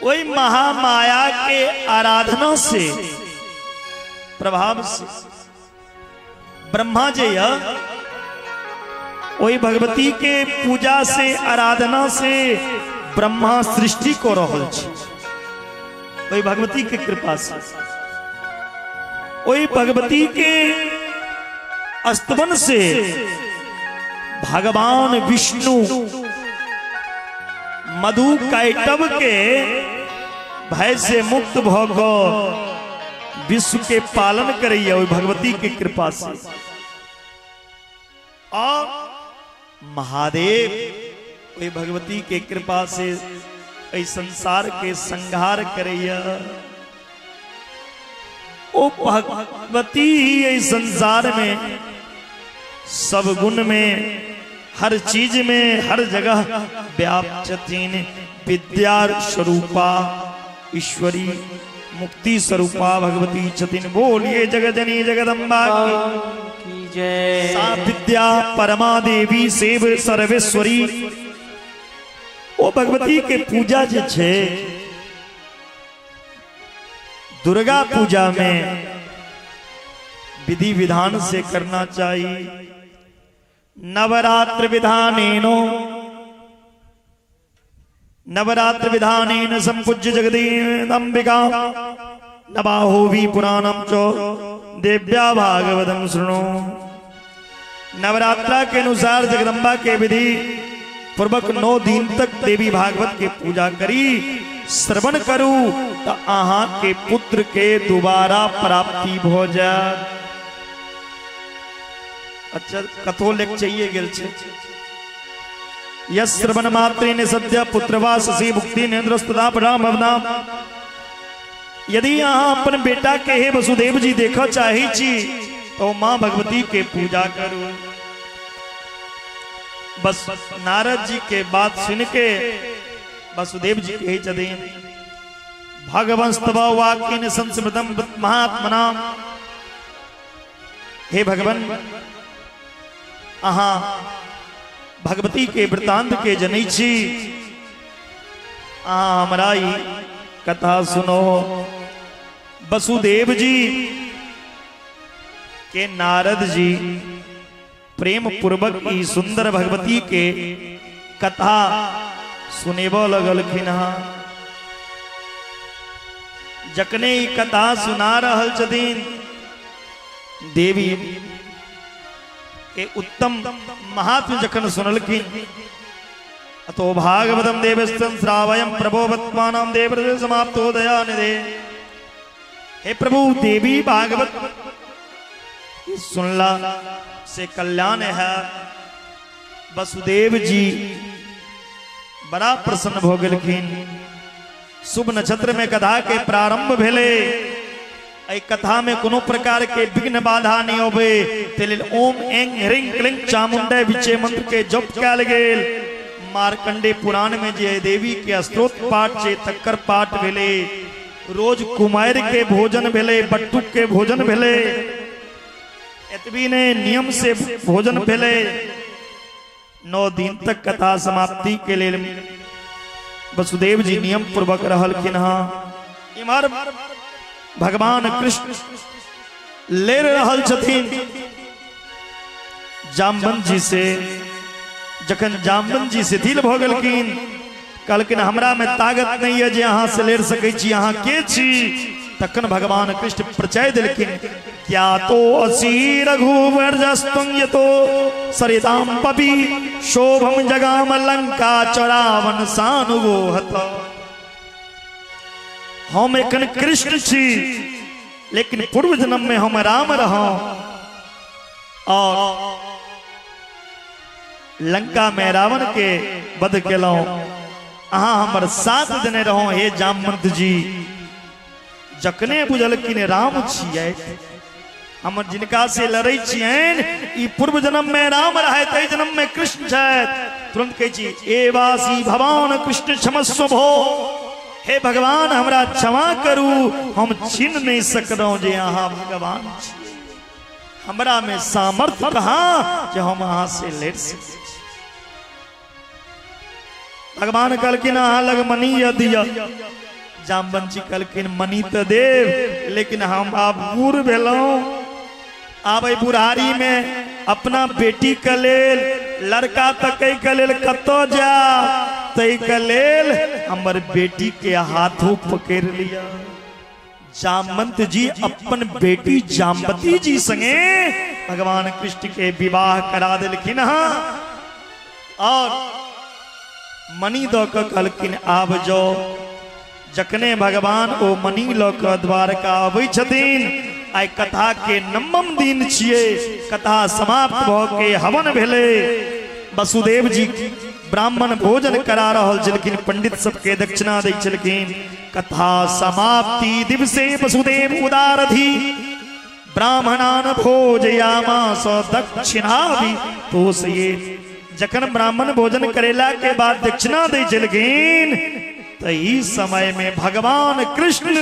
[SPEAKER 3] वही महामाया के आराधना से प्रभाव से ब्रह्मा जी वही भगवती के पूजा से आराधना से ब्रह्मा सृष्टि को रहल छे, वही भगवती के कृपा से, वही भगवती के स्तवन से भगवान विष्णु मधु कैटव के भय से मुक्त भगव विश्व के पालन करैया वही भगवती की कृपा से। और महादेव वही भगवती के कृपा से इस संसार के संहार करैया। ओ भगवती ही इस संसार में सब गुण में, हर चीज में, हर जगह व्याप्त छतीन। विद्या स्वरूपा ईश्वरी मुक्ति स्वरूपा भगवती छतीन। बोलिए जगजनी जगदम्बा
[SPEAKER 2] की जय।
[SPEAKER 3] सा विद्या परमा देवी सेव सर्वेश्वरी। ओ भगवती के पूजा जे छे दुर्गा पूजा में विधि विधान से करना चाहिए। नवरात्र विधानेनो नवरात्र विधानेन संपूज्य जगदम्बिका नबाहो भी पुराणम चो देव्या भागवतम सुनो। नवरात्रा के अनुसार जगदम्बा के विधि पूर्वक 9 दिन तक देवी भागवत के पूजा करी श्रवण करू तो आहा के पुत्र के दोबारा प्राप्ति हो जाए। अच्छा कथो लेख चाहिए गेल छे। यस श्रवण मात्रे ने सद्य पुत्रवास से मुक्ति नेन्द्रस्तदा राम अवनाम। यदि यहाँ अपन बेटा के हे वसुदेव जी देखो चाहे छी तो माँ भगवती के पूजा करो। बस नारद जी के बात सुन के वसुदेव जी के चदेन भगवंस तव वाक्येन संस्मृतम महात्मना। हे भगवान आहा भगवती के वृतांत के जनै छी, हमरा ई कथा सुनो। वसुदेव जी के नारद जी प्रेम पूर्वक ई सुंदर भगवती के कथा सुनेब लगलखिन। जखने ई कथा सुना रहल छथिन देवी के उत्तम महात्म जखन सुनलखिन तो भागवतम देवस्तम श्रावयम प्रभो वर्तमानम देव समाप्तो दयानिधे। हे प्रभु देवी भागवत सुनला से कल्याण है। वसुदेव जी बड़ा प्रसन्न हो गेलखिन। शुभ नक्षत्र में कथा के प्रारंभ भेले। कथा में कोनो प्रकार के विघ्न बाधा नहीं होबे तेलिल ओम एंग ह्रीं क्लीं चामुंडे विचे मंत्र के जप कैल गेल। मार्कंडे पुराण में जे देवी के स्तोत्र पाठ छे तक्कर पाठ भेले। रोज कुमार के भोजन भेले, बट्टुक के भोजन भेले, एतबी ने नियम से भोजन भेले। 9 दिन तक कथा समाप्ति के लिए वसुदेव जी नियम पूर्वक रहलखिन। इमर भगवान कृष्ण ले रहल छथिन जामवंत जी से। जखन जामवंत जी शिथिल भ गेलखिन कहलखिन हमरा में ताकत नहीं है जे अहाँ से लेर सकै छी, अहाँ के छी। तखन भगवान कृष्ण प्रचय दिलखिन क्या तो असी रघुवर जस्तुं यतो सरिताम पपी शोभम जगाम लंका चरावन सानुगोहत। हम एखन कृष्ण छी लेकिन पूर्व जन्म में हम राम रहा और लंका में रावण के वध केलौं। अहाँ हमर साथ देने रहो हे जामवंत जी। जखने बुझलखिन राम छियै हम जिनका से लड़ै छियन ई पूर्व जन्म में राम रहे तै जन्म में कृष्ण छथि। तुरंत कहै छी एवासी भगवान कृष्ण क्षमस्व भो। हे भगवान हमरा क्षमा करू, हम छीन नहीं सकलौं जे अहाँ भगवान छी। हमरा में सामर्थ्य कहाँ जे हम अहाँ से लड़ सकै छी। भगवान कहलखिन अहाँ लग मनी दिया। जामवंत जी कहलखिन मनी तो देव, लेकिन हम आप बूढ़ भेलौं, आब बुढ़ारी में अपना बेटी के लेल, लड़का तकै के लेल कतौ जा, तै के लेल हमर बेटी के हाथों पकड़ लिया। जामवंत जी अपन बेटी जामवती जी संगे भगवान कृष्ण के विवाह करा दिलखिन और मणि दऽ कऽ कहलखिन आब जाओ। जखने भगवान ओ मणि लऽ कऽ द्वारका अबै छथिन, आइ कथा के 9म दिन छियै, कथा समाप्त भऽ के हवन भेलै। वसुदेव जी ब्राह्मण भोजन करा रहल छलखिन, पंडित सबके दक्षिणा दै छलखिन। कथा समाप्ति दिवसे वसुदेव उदारधि ब्राह्मणान भोजयामास दक्षिणाभि तोषये। जखन ब्राह्मण भोजन करेला के बाद दक्षिणा दै छलखिन, तही समय में भगवान कृष्ण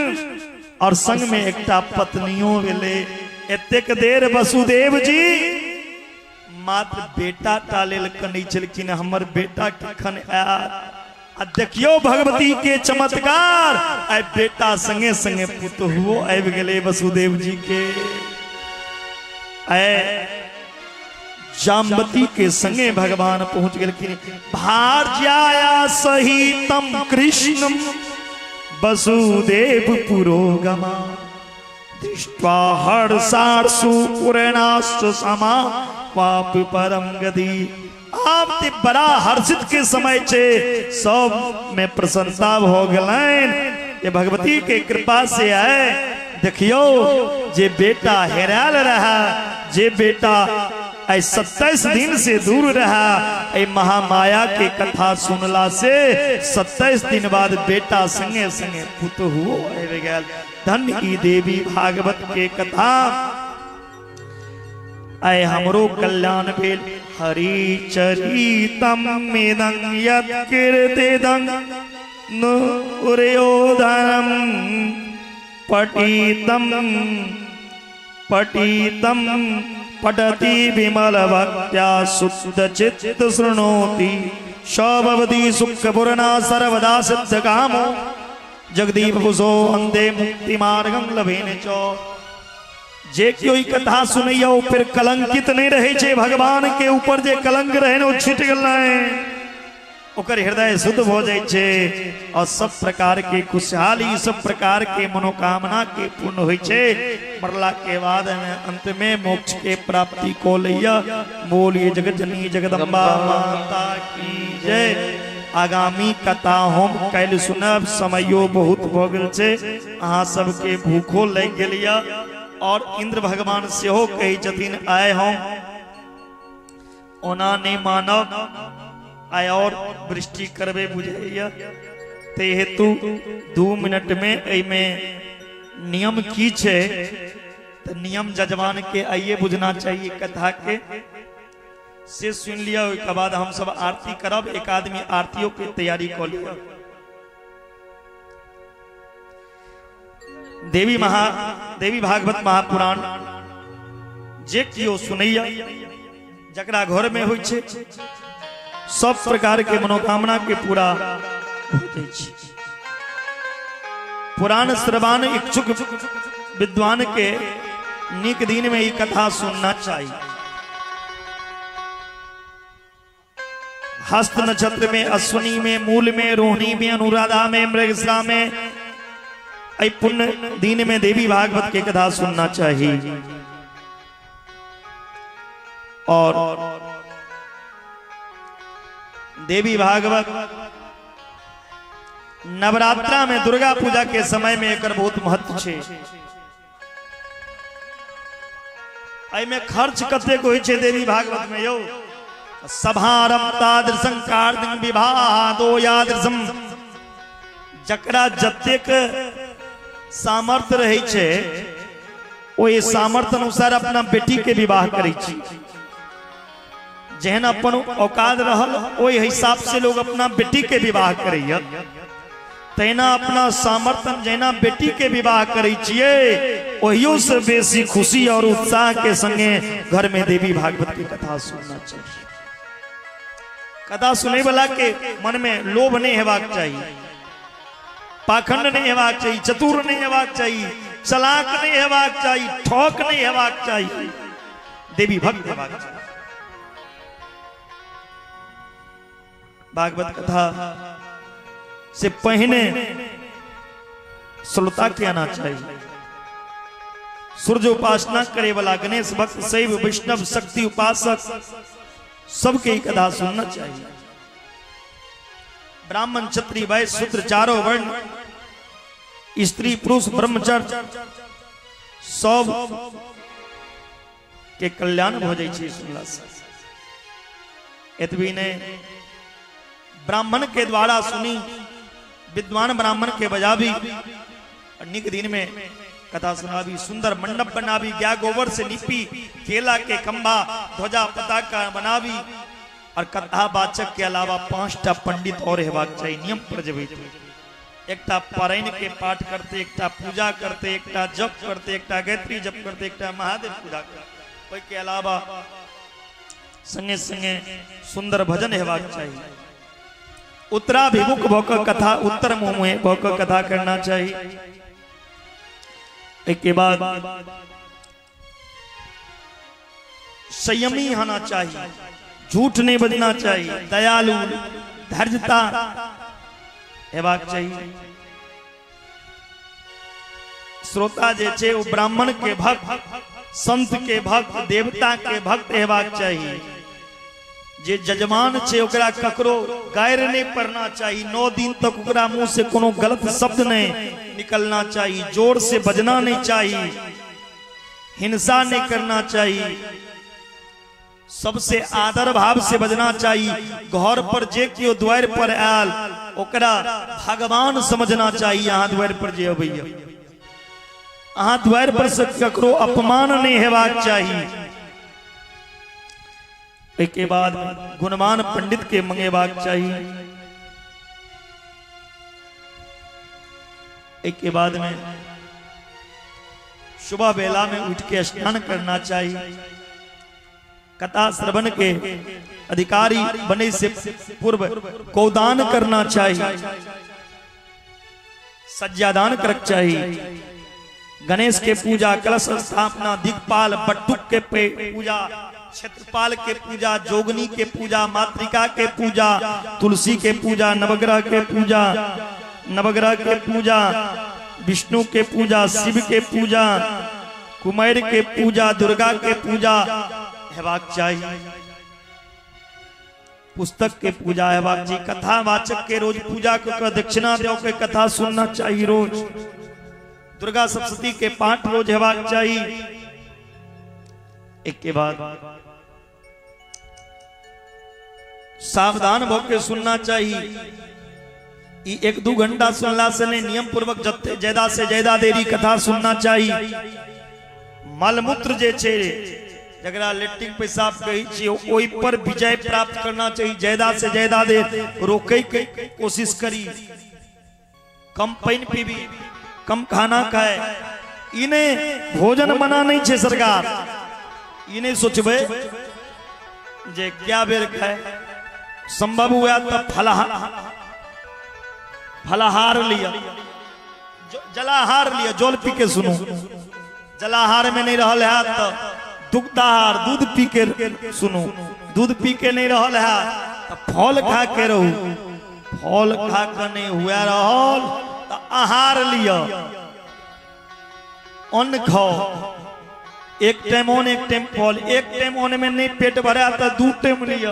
[SPEAKER 3] और संग में एकटा पत्नियों भेले। एतेक देर वसुदेव जी मात्र बेटा टा लेल कनै छलखिन, हमर बेटा कखन आयत। आ देखियो भगवती के चमत्कार, आइ बेटा संगे संगे पुतहुओ आबि गेले वसुदेव जी के। आइ जामवती के संगे भगवान पहुंच गेलखिन। भार्याया सहितम कृष्णम वसुदेव पुरोगमा दृष्ट्वा हर्षार्षु पूर्णाश्च समा पाप परम गति। आप ते बड़ा हर्षित के समय छे, सब में प्रसन्नता हो गलन। ये भगवती के कृपा से आए। देखियो जे बेटा हेराल रहा, जे बेटा 27 दिन से दूर रहा, ए महामाया के कथा सुनला से 27 दिन बाद बेटा संगे संगे पुतहुओ आबि गेल। धन्य ई देवी भागवत के कथा, आय हमरो कल्याण भेल। हरि चरितम मेदं यत् कीर्तिदं नुर्योधनम पठितम पठति विमल भक्त्या शुद्ध चित्त शृणोति शोभवती सुखपूर्णा सर्वदा सिद्ध कामो जगदीप कुशो अंधे मुक्ति मार्गं लभेन चो। जे कोई कथा सुनैयो फिर कलंकित नहीं रहे छे। भगवान के ऊपर जे कलंक रहे वो छूट गए, ओकर हृदय शुद्ध हो जाए छे और सब प्रकार के खुशहाली, सब प्रकार के मनोकामना के पूर्ण होय छे। मरला के बाद अंत में मोक्ष के प्राप्ति को लैया। बोलिए जगत जननी जगदम्बा माता की जय। आगामी कथा हम कैल सुनब, समयो बहुत भ गेल छे, अहाँ सबके भूखो लग गेलिया। और इंद्र भगवान से हो कही जतीन आए हम ओना नहीं मानव, आय और वृष्टि करबे बुझैया। ते हेतु 2 मिनट में एमे नियम की छे, तो नियम जजमान के आइए बुझना चाहिए कथा के। से सुन लिया, उसके बाद हम सब आरती करब। एक आदमी आरतियों की तैयारी कर लिया। देवी भागवत महापुराण जे कियो सुनैया, जकरा घर में होय छे, सब प्रकार के मनोकामना के पूरा हो जाय छे। पुराण श्रवण इच्छुक विद्वान के निक दिन में ये कथा सुनना चाहिए। हस्त नक्षत्र में, अश्विनी में, मूल में, रोहिणी में, अनुराधा में, मृगशिरा में, ऐ पुण्य दिन में देवी भागवत के कथा सुनना चाहिए। और देवी भागवत नवरात्रा में, दुर्गा पूजा के समय में एकर बहुत महत्व छे। ऐ में खर्च कतेक होय छे देवी भागवत में यौ। सभारंभतादृशं कार्तिक विवादो यादृशं, जकरा जतेक सामर्थ्य रहे छे ओहि सामर्थ्य अनुसार अपना बेटी के विवाह करे छी। जेहन अपन औकात रहल ओहि हिसाब से लोग अपना बेटी के विवाह करैया। तहिना अपना सामर्थ्य जहिना बेटी के विवाह करे छिए, ओहियो से बेसी खुशी और उत्साह के संगे घर में देवी भागवत की कथा सुनना चाहिए। कथा सुने वाला के मन में लोभ नहीं हेबाक चाहिए, पाखंड नहीं हेबाक चाहिए, चतुर नहीं हेबाक चाहिए, चलाक नहीं हेबाक चाहिए, ठोक नहीं हेबाक चाहिए, देवी भक्त हेबाक चाहिए। भागवत कथा से पहले श्रोता के आना चाहिए। सूर्य उपासना करे वाला, गणेश भक्त, शैव वैष्णव, शक्ति उपासक सबके ही कथा सुनना चाहिए। ब्राह्मण, क्षत्रिय, वैश्य, शूद्र चारों वर्ण, स्त्री पुरुष, ब्रह्मचर्य सब के कल्याण हो जाए छे सुनला से। एतबी ने ब्राह्मण के द्वारा सुनी, विद्वान ब्राह्मण के बजावी, निक दिन में कथा सुनावी, सुंदर मंडप बनावी, गाय गोबर से लिपी, केला के खंबा, ध्वजा पताका बनावी, और कथा वाचक के अलावा 5टा पंडित और हेबाक चाहिए नियम पर जब एकटा पारायण के पाठ करते, एकटा पूजा करते, एकटा जप करते, एकटा गायत्री जप करते, एकटा महादेव पूजा करते। कोई के अलावा संगे संगे सुंदर भजन हेबाक चाहिए। उत्तराभिमुख भौक कथा, उत्तर मुंह में भौक कथा करना चाहिए। एक के बाद संयमी होना चाहिए, झूठ नहीं बजना चाहिए, दयालु, धैर्यता हेबाक चाहिए। श्रोता जे छे वो ब्राह्मण के भक्त, संत के भक्त, देवता के भक्त हेबाक चाहिए। जे जजमान छे ओकरा ककरो गायर नहीं पड़ना चाहिए, 9 दिन तक ओकरा मुंह से कोनो गलत शब्द नहीं निकलना चाहिए, जोर से बजना नहीं चाहिए, हिंसा नहीं करना चाहिए, सबसे आदर भाव से बजना चाहिए। घर पर जे कियो द्वार पर आयल ओकरा भगवान समझना चाहिए। यहाँ द्वार पर जे अबैया, अहाँ द्वार पर से ककरो अपमान नहीं हेबाक चाहिए। एक के बाद गुणवान पंडित के मंगेबाक चाहिए। एक के बाद में सुबह बेला में उठ के स्नान करना चाहिए। कथा श्रवण के अधिकारी बने से पूर्व गोदान करना चाहिए, सज्जादान करक चाहिए। गणेश के पूजा, कलश स्थापना, दिक्पाल, बट्टुक के पूजा, क्षेत्रपाल के पूजा, जोगनी के पूजा, मातृका के पूजा, तुलसी के पूजा, नवग्रह के पूजा, नवग्रह के पूजा, विष्णु के पूजा, शिव के पूजा, कुमार के पूजा, दुर्गा के पूजा हेबाक चाहिए। पुस्तक के पूजा हेबाक चाहिए। कथा वाचक के रोज पूजा को दक्षिणा दो के कथा सुनना चाहिए। रोज दुर्गा सप्तशती के पाठ रोज हेबाक चाहिए। एक के बाद सावधान होकर सुनना चाहिए। 1-2 घंटा सुनला से नहीं, नियम पूर्वक ज्यादा से ज्यादा देरी कथा सुनना चाहिए। मलमूत्र जे छे जगरा लेट्रिन पेशाब कही छी ओई पर विजय प्राप्त करना चाहिए। ज्यादा से ज्यादा देर रोके के कोशिश करी। कम पानी पीबी, कम खाना खाए। इन्हें भोजन मना नहीं छे सरकार। इन्हें सोचबे जे क्या बेर खाए, संभव हुआ तो फलाहार लिया, जलाहार लिया। जल पी के सुनो, जलाहार में नहीं रहल है तो दुग्धाहार, दूध पी के सुनो। दूध पी के नहीं रहल है तो फल खा के रहू। फल खा के नहीं हुआ रहल तो आहार लिया, अन्न खाओ। एक टाइम ऑन एक टाइम फल। एक टाइम ऑन में नहीं पेट भरा तो 2 टाइम लिया,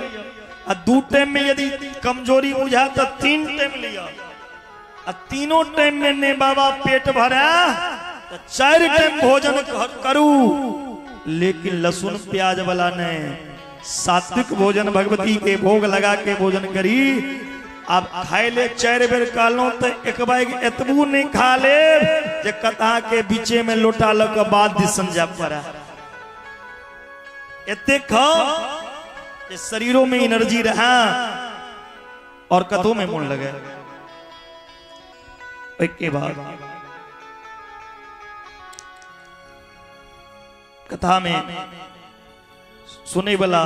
[SPEAKER 3] और 2 टाइम में यदि कमजोरी बुझा तो 3 टाइम लिया, और 3 टाइम में नहीं बाबा पेट भरा तो 4 टाइम भोजन करू। लेकिन लहसुन प्याज वाला नहीं, सात्विक भोजन भगवती के भोग लगा के भोजन करी। अब खाए ले 4 बेर कहलो तो एक बार एतबू नहीं खा ले जे कथा के बीचे में लोटा लग बाद दिसन जा पड़ा। एते खाओ जे शरीरों में एनर्जी रहा और कथों में मन लगे। एक के बाद कथा में सुने वाला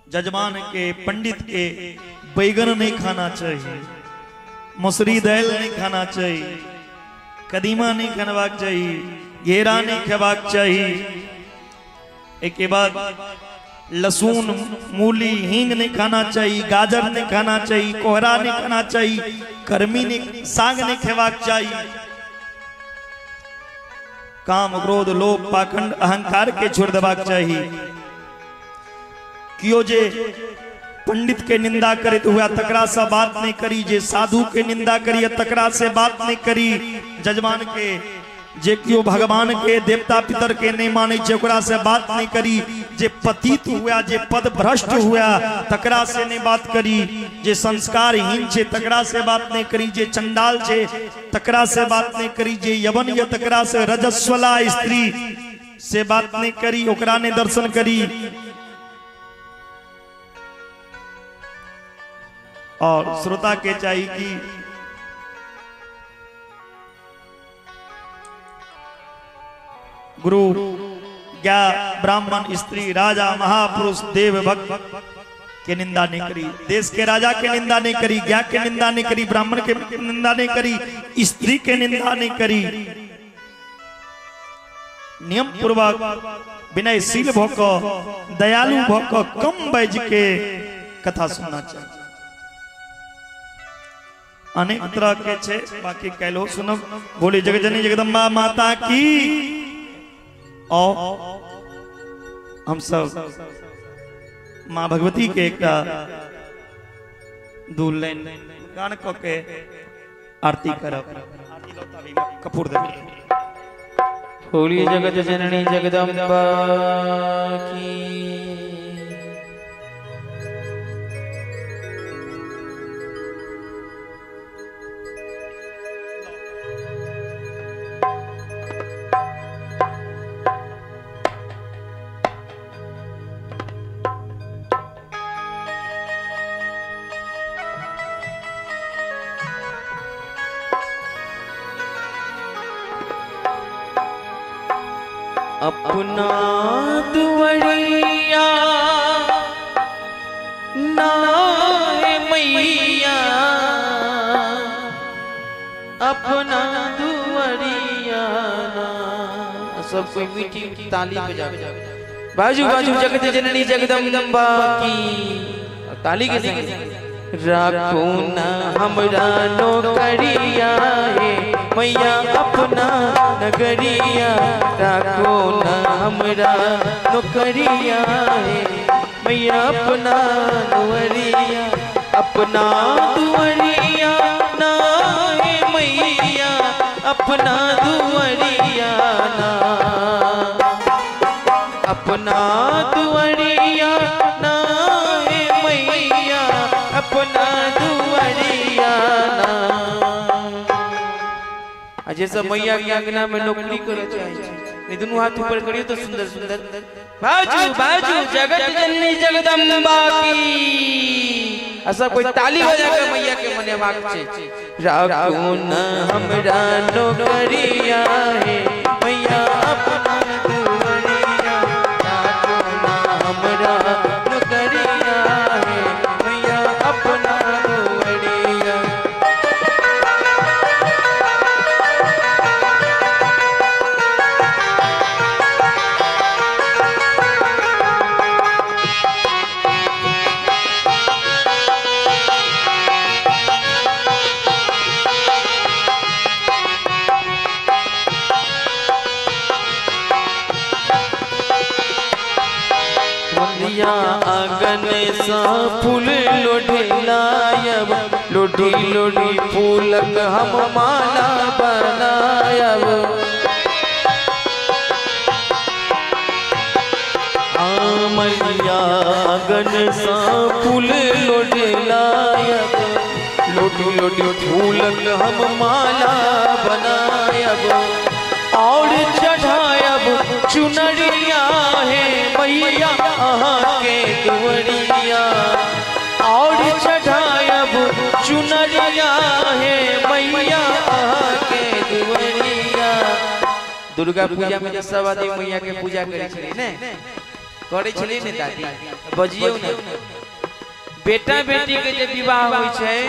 [SPEAKER 3] जजमान के पंडित के बैगन नहीं खाना चाहिए, मसूरी दाल नहीं खाना चाहिए, कदीमा नहीं खाना चाहिए, घेरा नहीं खावाक चाहिए। एक के बाद लहसुन, मूली, हींग नहीं खाना चाहिए, गाजर नहीं खाना चाहिए, कोहरा नहीं खाना चाहिए, कर्मी नहीं, साग नहीं खावाक चाहिए। काम, क्रोध, लोभ, पाखंड, अहंकार के छोड़ देवाक चाहिए। कियो जे पंडित के निंदा करे तो हुआ तकरा से बात नहीं करी, जे साधु के निंदा करी तकरा से बात नहीं करी। जजमान के जे कियो भगवान के देवता पितर के नहीं माने ओकरा से बात नहीं करी। जे पतित हुआ, जे पद भ्रष्ट हुआ तकरा से नहीं बात करी। जे संस्कारहीन छे तकरा से बात नहीं करी। जे चंडाल छे तकरा से बात नहीं करी। जे यवन या तकरा से रजस्वला स्त्री से बात नहीं करी, ओकरा ने दर्शन करी। और श्रोता के चाहिए कि गुरु, ज्ञा, ब्राह्मण, स्त्री, राजा, महापुरुष, देव भक्त के निंदा नहीं करी। देश के राजा के निंदा नहीं करी, ज्ञा के निंदा नहीं करी, ब्राह्मण के निंदा नहीं करी, स्त्री के निंदा नहीं करी। नियम पूर्वक विनयशील भोको, दयालु भोको, कम बैज के कथा सुनना चाहिए। अनेक तरह के छे, बाकी कहलो सुनो। बोली जगजनी जगदम्बा माता की। और हम सब माँ भगवती के एक दू लाइन गान को के आरती करब। कपूर दे।
[SPEAKER 2] बोली जगत जननी जगदम्बा की। अपना दुवरिया ना मैया, अपना दुवरिया ना। सब कोई मीठी मीठी ताली बजा। बाजू बाजू जगत जननी जगदम्बा की। ताली के संग राखो ना हमरा नौकरिया है मैया, अपना नगरिया। राखो ना हमरा नौकरिया है मैया, अपना दुवरिया। अपना दुवरिया ना है मैया, अपना दुवरिया ना। अपना दुवरिया ना है मैया, अपना दुवरिया ना। अजय सब मैया के आंगना में नौकरी करे चाहिए। दोनों हाथ ऊपर करियो तो सुंदर सुंदर। बाजू बाजू जगत जननी जगदम्बा की। ऐसा कोई ताली बजा के मैया के मने भाग छे। राखो न हमरा नौकरिया है मैया, अपना दुवरिया। राखो न हमरा नौकरिया है मैया, अपना दुवरिया। आंगन सा फूल लोढ़िलायब, लोढ़ी लोढ़ी फूलक हम माला बनायब। मैया आंगन सा फूल लोढ़िलायब, लोढ़ी लोढ़ी फूलक हम माला बनायब। और चढ़ायब चुनरिया है मैया अहाँ के दुवरिया। और चढ़ायब चुनरिया है मैया अहाँ के दुवरिया। दुर्गा पूजा में सब आदमी मैया के पूजा करे छे ने, करे छले ने दादी बजियो ने बेटा बेटी के जब विवाह होय छै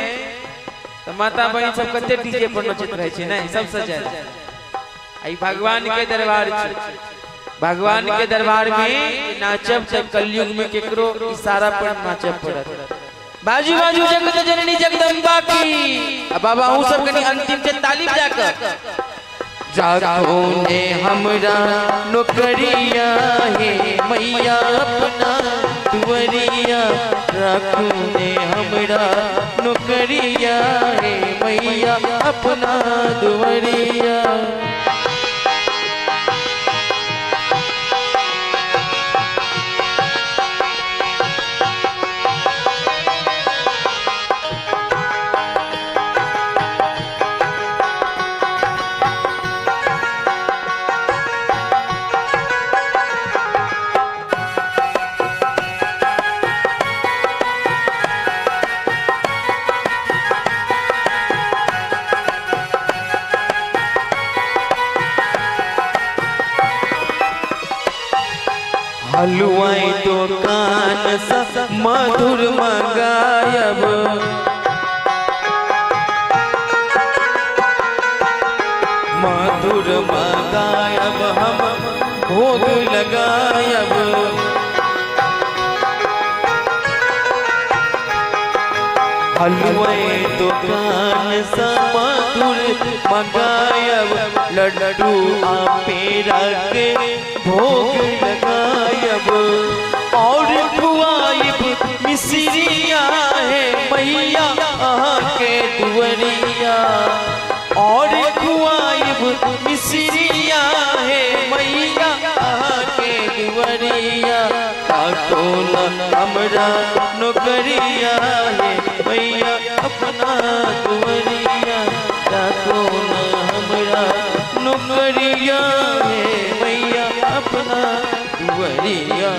[SPEAKER 2] तो माता बहन सब कते डीजे पर नचत रहे छै नै सब सजाय आई भगवान के दरबार छै भगवान के दरबार में नाचब तब कलयुग में केकरो इशारा पर नाचब पड़त बाजू बाजू जगत जननी जगदम्बा की अब बाबा हूं सब कनी अंतिम से तालीम जाकर जाको ने हमरा नौकरिया है मैया अपना दुवरिया राखू ने हमरा नौकरिया है मैया अपना दुवरिया हलवाई दुकान सा मधुर मंगायब मधुर मंगायब हम भोग लगायब हलवाई दुकान सा मधुर मंगायब लड्डू आ पेड़ा के भोग लगायब और खुआइब मिसरिया है मैया के दुवरिया और खुआइब मिसरिया है मैया के दुवरिया ताको न हमरा नौकरिया है मैया अपना दुवरिया ताको न हमरा नौकरिया है मैया अपना दुवरिया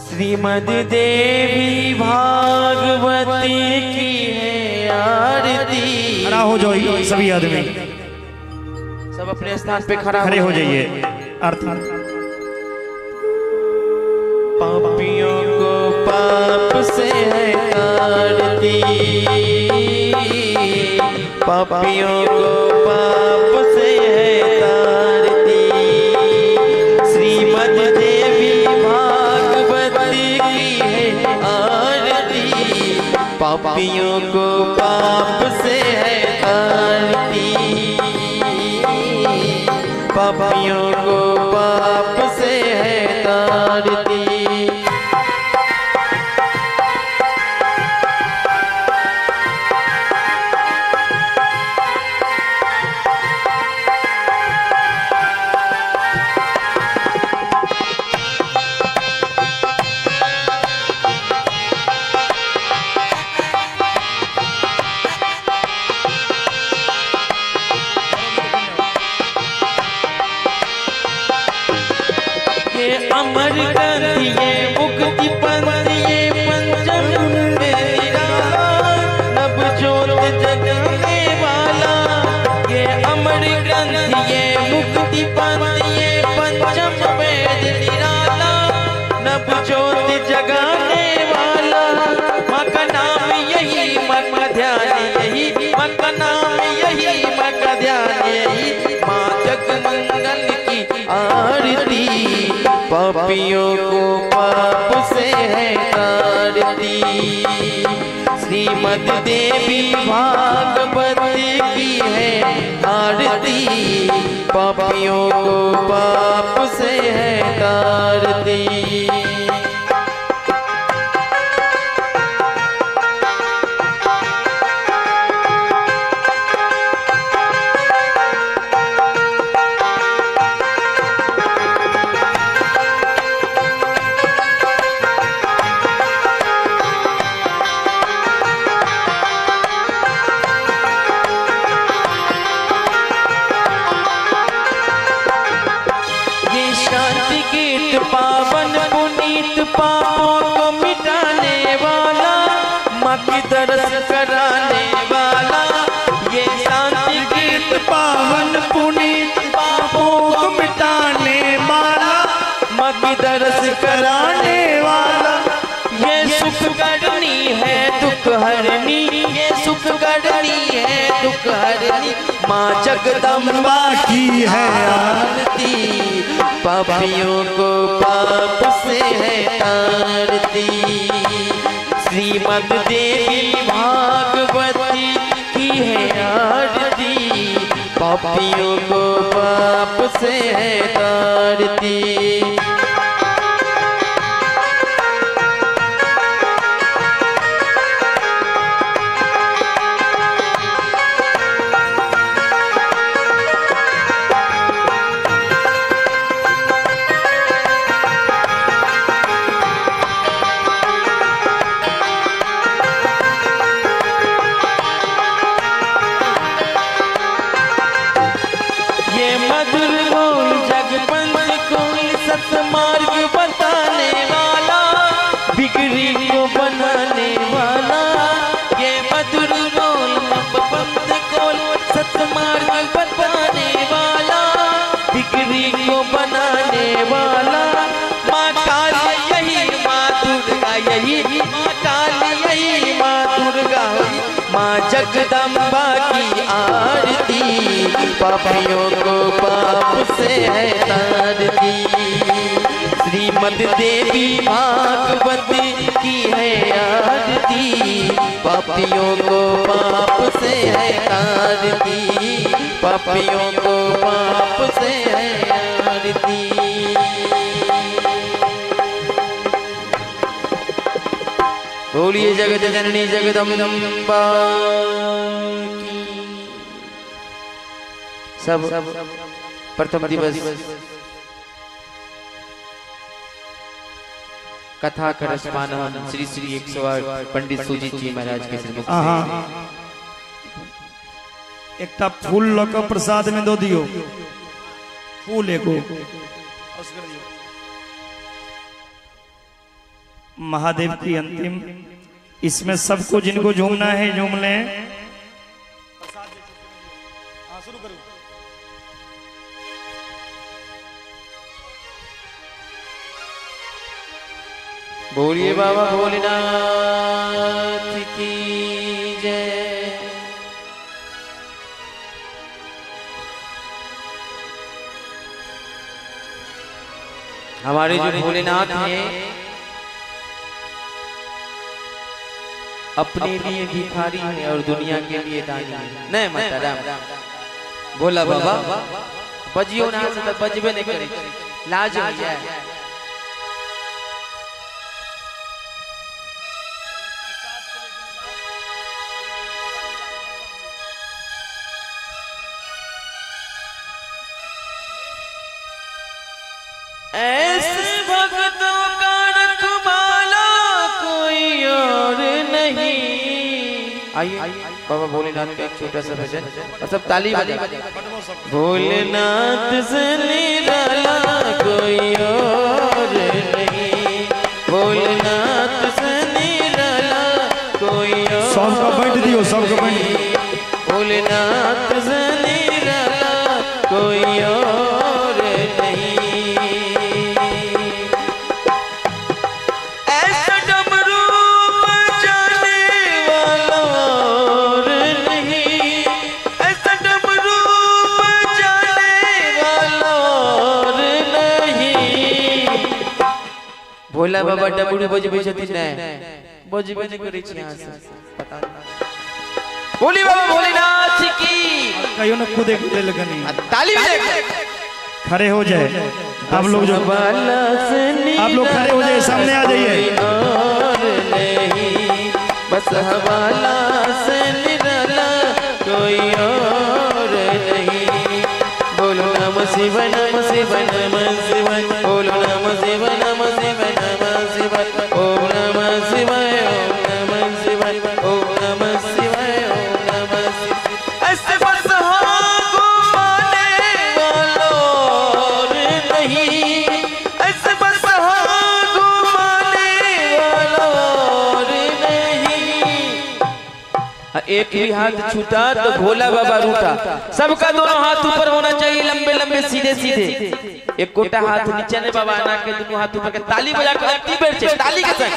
[SPEAKER 2] श्रीमद देवी भागवती की है आरती।
[SPEAKER 3] खड़ा हो जाइए सभी आदमी,
[SPEAKER 2] सब अपने स्थान पे खड़े
[SPEAKER 3] हो जाइए। आरती।
[SPEAKER 2] पापियों को पाप से है आरती, पापियों को पाप से है तारती। श्रीमद देवी भागवती की है आरती, पापियों को पाप से है तारती, पापियों को पाप से है तारती। अमर ग्रंथ ये मुक्ति पंथ ये पंचम में निराला, नव ज्योत जगने वाला। ये अमर ग्रंथ ये मुक्ति पंथ ये पंचम वेद निराला, नव ज्योत जगाने वाला। माँ का नाम यही, माँ का ध्यान यही, माँ का नाम यही, माँ का ध्यान यही। माँ जगमंगल की आरती, पापियों को पाप से है तारती। श्रीमद देवी भागवती की है आरती, पापियों को पाप से है तारती। दरस कराने वाला, ये शांति गीत
[SPEAKER 3] पावन पुनीत पापों को मिटाने वाला,
[SPEAKER 2] माँ की दरस कराने वाला, ये सुख करनी है दुख हरनी, ये सुख करनी है दुख हरनी, माँ जगदम्बा
[SPEAKER 3] की है
[SPEAKER 2] आरती, पापियों को पाप से है तारती। श्रीमद देवी भागवती की है आरती, पापियों को पाप से है तारती। मार्ग बताने वाला, बिगड़ी को बनाने वाला, ये मधुर बोल पंथ कोल सतमार्ग बताने वाला, बिगड़ी को बनाने वाला, माँ काली यही माँ दुर्गा यही, माँ काली यही माँ दुर्गा, माँ जगदम्बा की आरती, पापियों को पाप से है तारती। श्रीमद देवी भागवती की है आरती, पापियों को पाप से है तारती, पापियों को पाप से है आरती। बोलिए जगत जननी जगदम्बा की। सब प्रथम दिवस कथा का रसमान हम श्री श्री 108 पंडित सुजीत जी महाराज के श्रीमुख से
[SPEAKER 3] एकटा फूल लक प्रसाद में दो दियो, फूल एगो महादेव की अंतिम, इसमें सबको जिनको झूमना है झूम लें।
[SPEAKER 2] बोलिए बाबा भोलेनाथ की जय। हमारे जो भोलेनाथ हैं अपने लिए भिखारी हैं और दुनिया के लिए दानी हैं। नहीं माता राम बोला बाबा बजियो ना से तब बजबे नहीं करे, लाज हो जाए। ऐसे भक्तों का रखवाला कोई और नहीं। आइए बाबा भोलेनाथ का एक छोटा सा भजन और सब ताली बजा। भोलेनाथ से निराला कोई और नहीं, भोलेनाथ से निराला कोई और
[SPEAKER 3] सबको बैठ दियो, सबको बैठ दियो।
[SPEAKER 2] भोलेनाथ से निराला कोई और नहीं। भोला बाबा डबरू बजबै छथिन नै बजबै नै करै छी यहां से पता नहीं। बोली बाबा भोलेनाथ की
[SPEAKER 3] कहियो न खुद एक ले लगनी
[SPEAKER 2] ताली बजाए।
[SPEAKER 3] खड़े हो जाए आप लोग, जो आप लोग खड़े हो जाए, सामने आ जाइए।
[SPEAKER 2] नहीं बस हवाला से निराला कोई और नहीं। बोलो नमः शिवाय नमः शिवाय नमः शिवाय, बोलो नमः शिवाय नमः शिवाय नमः शिवाय, ओम नमः शिवाय ओम नमः शिवाय, ओम नमः शिवाय ओम नमः शिवाय। ऐसे बस घुमाने वालों और नहीं, ऐसे बस घुमाने वालों और नहीं। एक भी हाथ छूटा तो भोला बाबा रूठा। सबका दोनों हाथ ऊपर होना चाहिए, लंबे लंबे सीधे सीधे। एक कोटा हाथ नीचे ने बाबा ना के दोनों हाथ ऊपर के ताली बजा कर अंतिम बेर छे ताली के संग।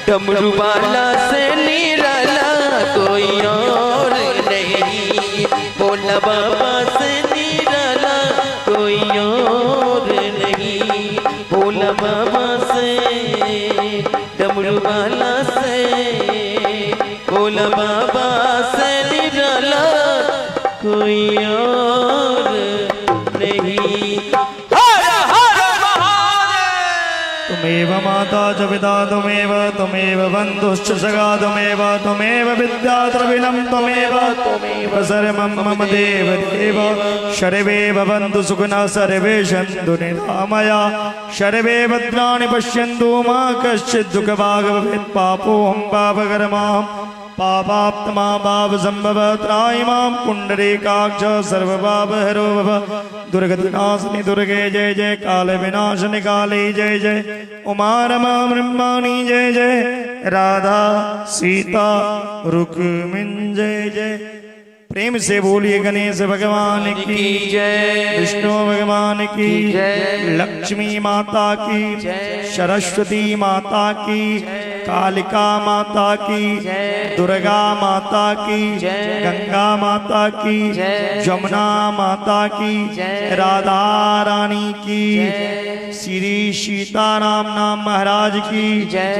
[SPEAKER 2] डमरू वाला से निराला कोई और नहीं, भोला बाबा से निराला कोई और नहीं, भोला बाबा से डमरू वाला से भोला बाबा से निराला कोई और नहीं। हर हर महादेव।
[SPEAKER 3] तुमेव माता च पिता तुमेव, तुमेव बन्धुश्च सखा तुमेव, तुमेव विद्या द्रविणं तुमेव सर्वं मम देव देव। सर्वे भवन्तु सुखिनः सर्वे सन्तु निरामया, सर्वे भद्राणि पश्यन्तु मा कश्चित् दुःखभाग् भवेत्। पापोऽहं पापकर्माहं पापात्मा पाप संभव त्राहि मां पुण्डरीकाक्ष सर्वपापहरो भव। दुर्गतिनाशिनि दुर्गे जय जय, काल विनाशिनि काली जय जय, उमा रमा ब्रह्माणी जय जय, राधा सीता रुक्मिणी जय जय। प्रेम से बोलिए गणेश भगवान की
[SPEAKER 2] जय,
[SPEAKER 3] विष्णु भगवान की
[SPEAKER 2] जय,
[SPEAKER 3] लक्ष्मी माता की
[SPEAKER 2] जय,
[SPEAKER 3] सरस्वती माता की, कालिका माता की, दुर्गा माता की, गंगा माता की, जमुना माता की, राधा रानी की, श्री सीताराम नाम महाराज की,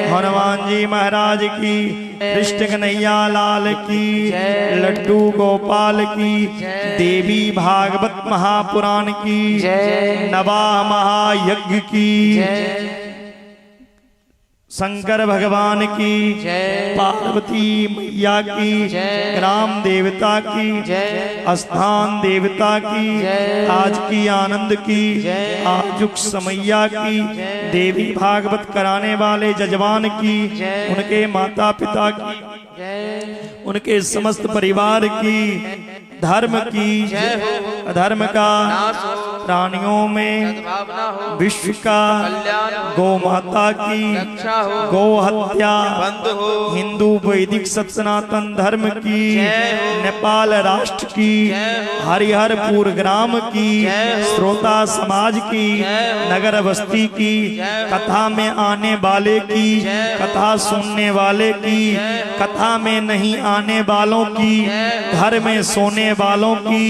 [SPEAKER 3] हनुमान जी महाराज की, कृष्ण कन्हैया लाल की, लड्डू गोपाल की, देवी भागवत महापुराण की, नवा महायज्ञ की, शंकर भगवान की, पार्वती मैया की, ग्राम देवता की, स्थान देवता की, आज की आनंद की, आजुक समैया की, देवी भागवत कराने वाले जजमान की, उनके माता पिता की, उनके समस्त परिवार की, धर्म की, अधर्म का, प्राणियों में विश्व का, गौ माता की, गौ हत्या, हिंदू वैदिक सनातन धर्म की, नेपाल राष्ट्र की, हरिहरपुर ग्राम की, श्रोता समाज की, नगर बस्ती की, कथा में आने वाले की, कथा सुनने वाले की, कथा में नहीं आने वालों की, घर में सोने वालों की,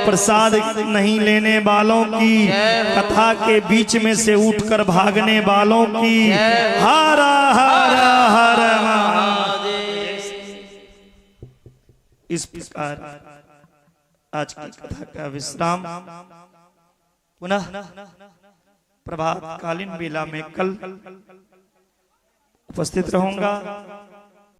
[SPEAKER 3] प्रसाद नहीं लेने वालों की, कथा के बीच में से उठकर भागने वालों की, हर हर हर महादेव। इस प्रकार आज की कथा का विश्राम पुनः प्रभात कालीन बेला में कल उपस्थित रहूंगा।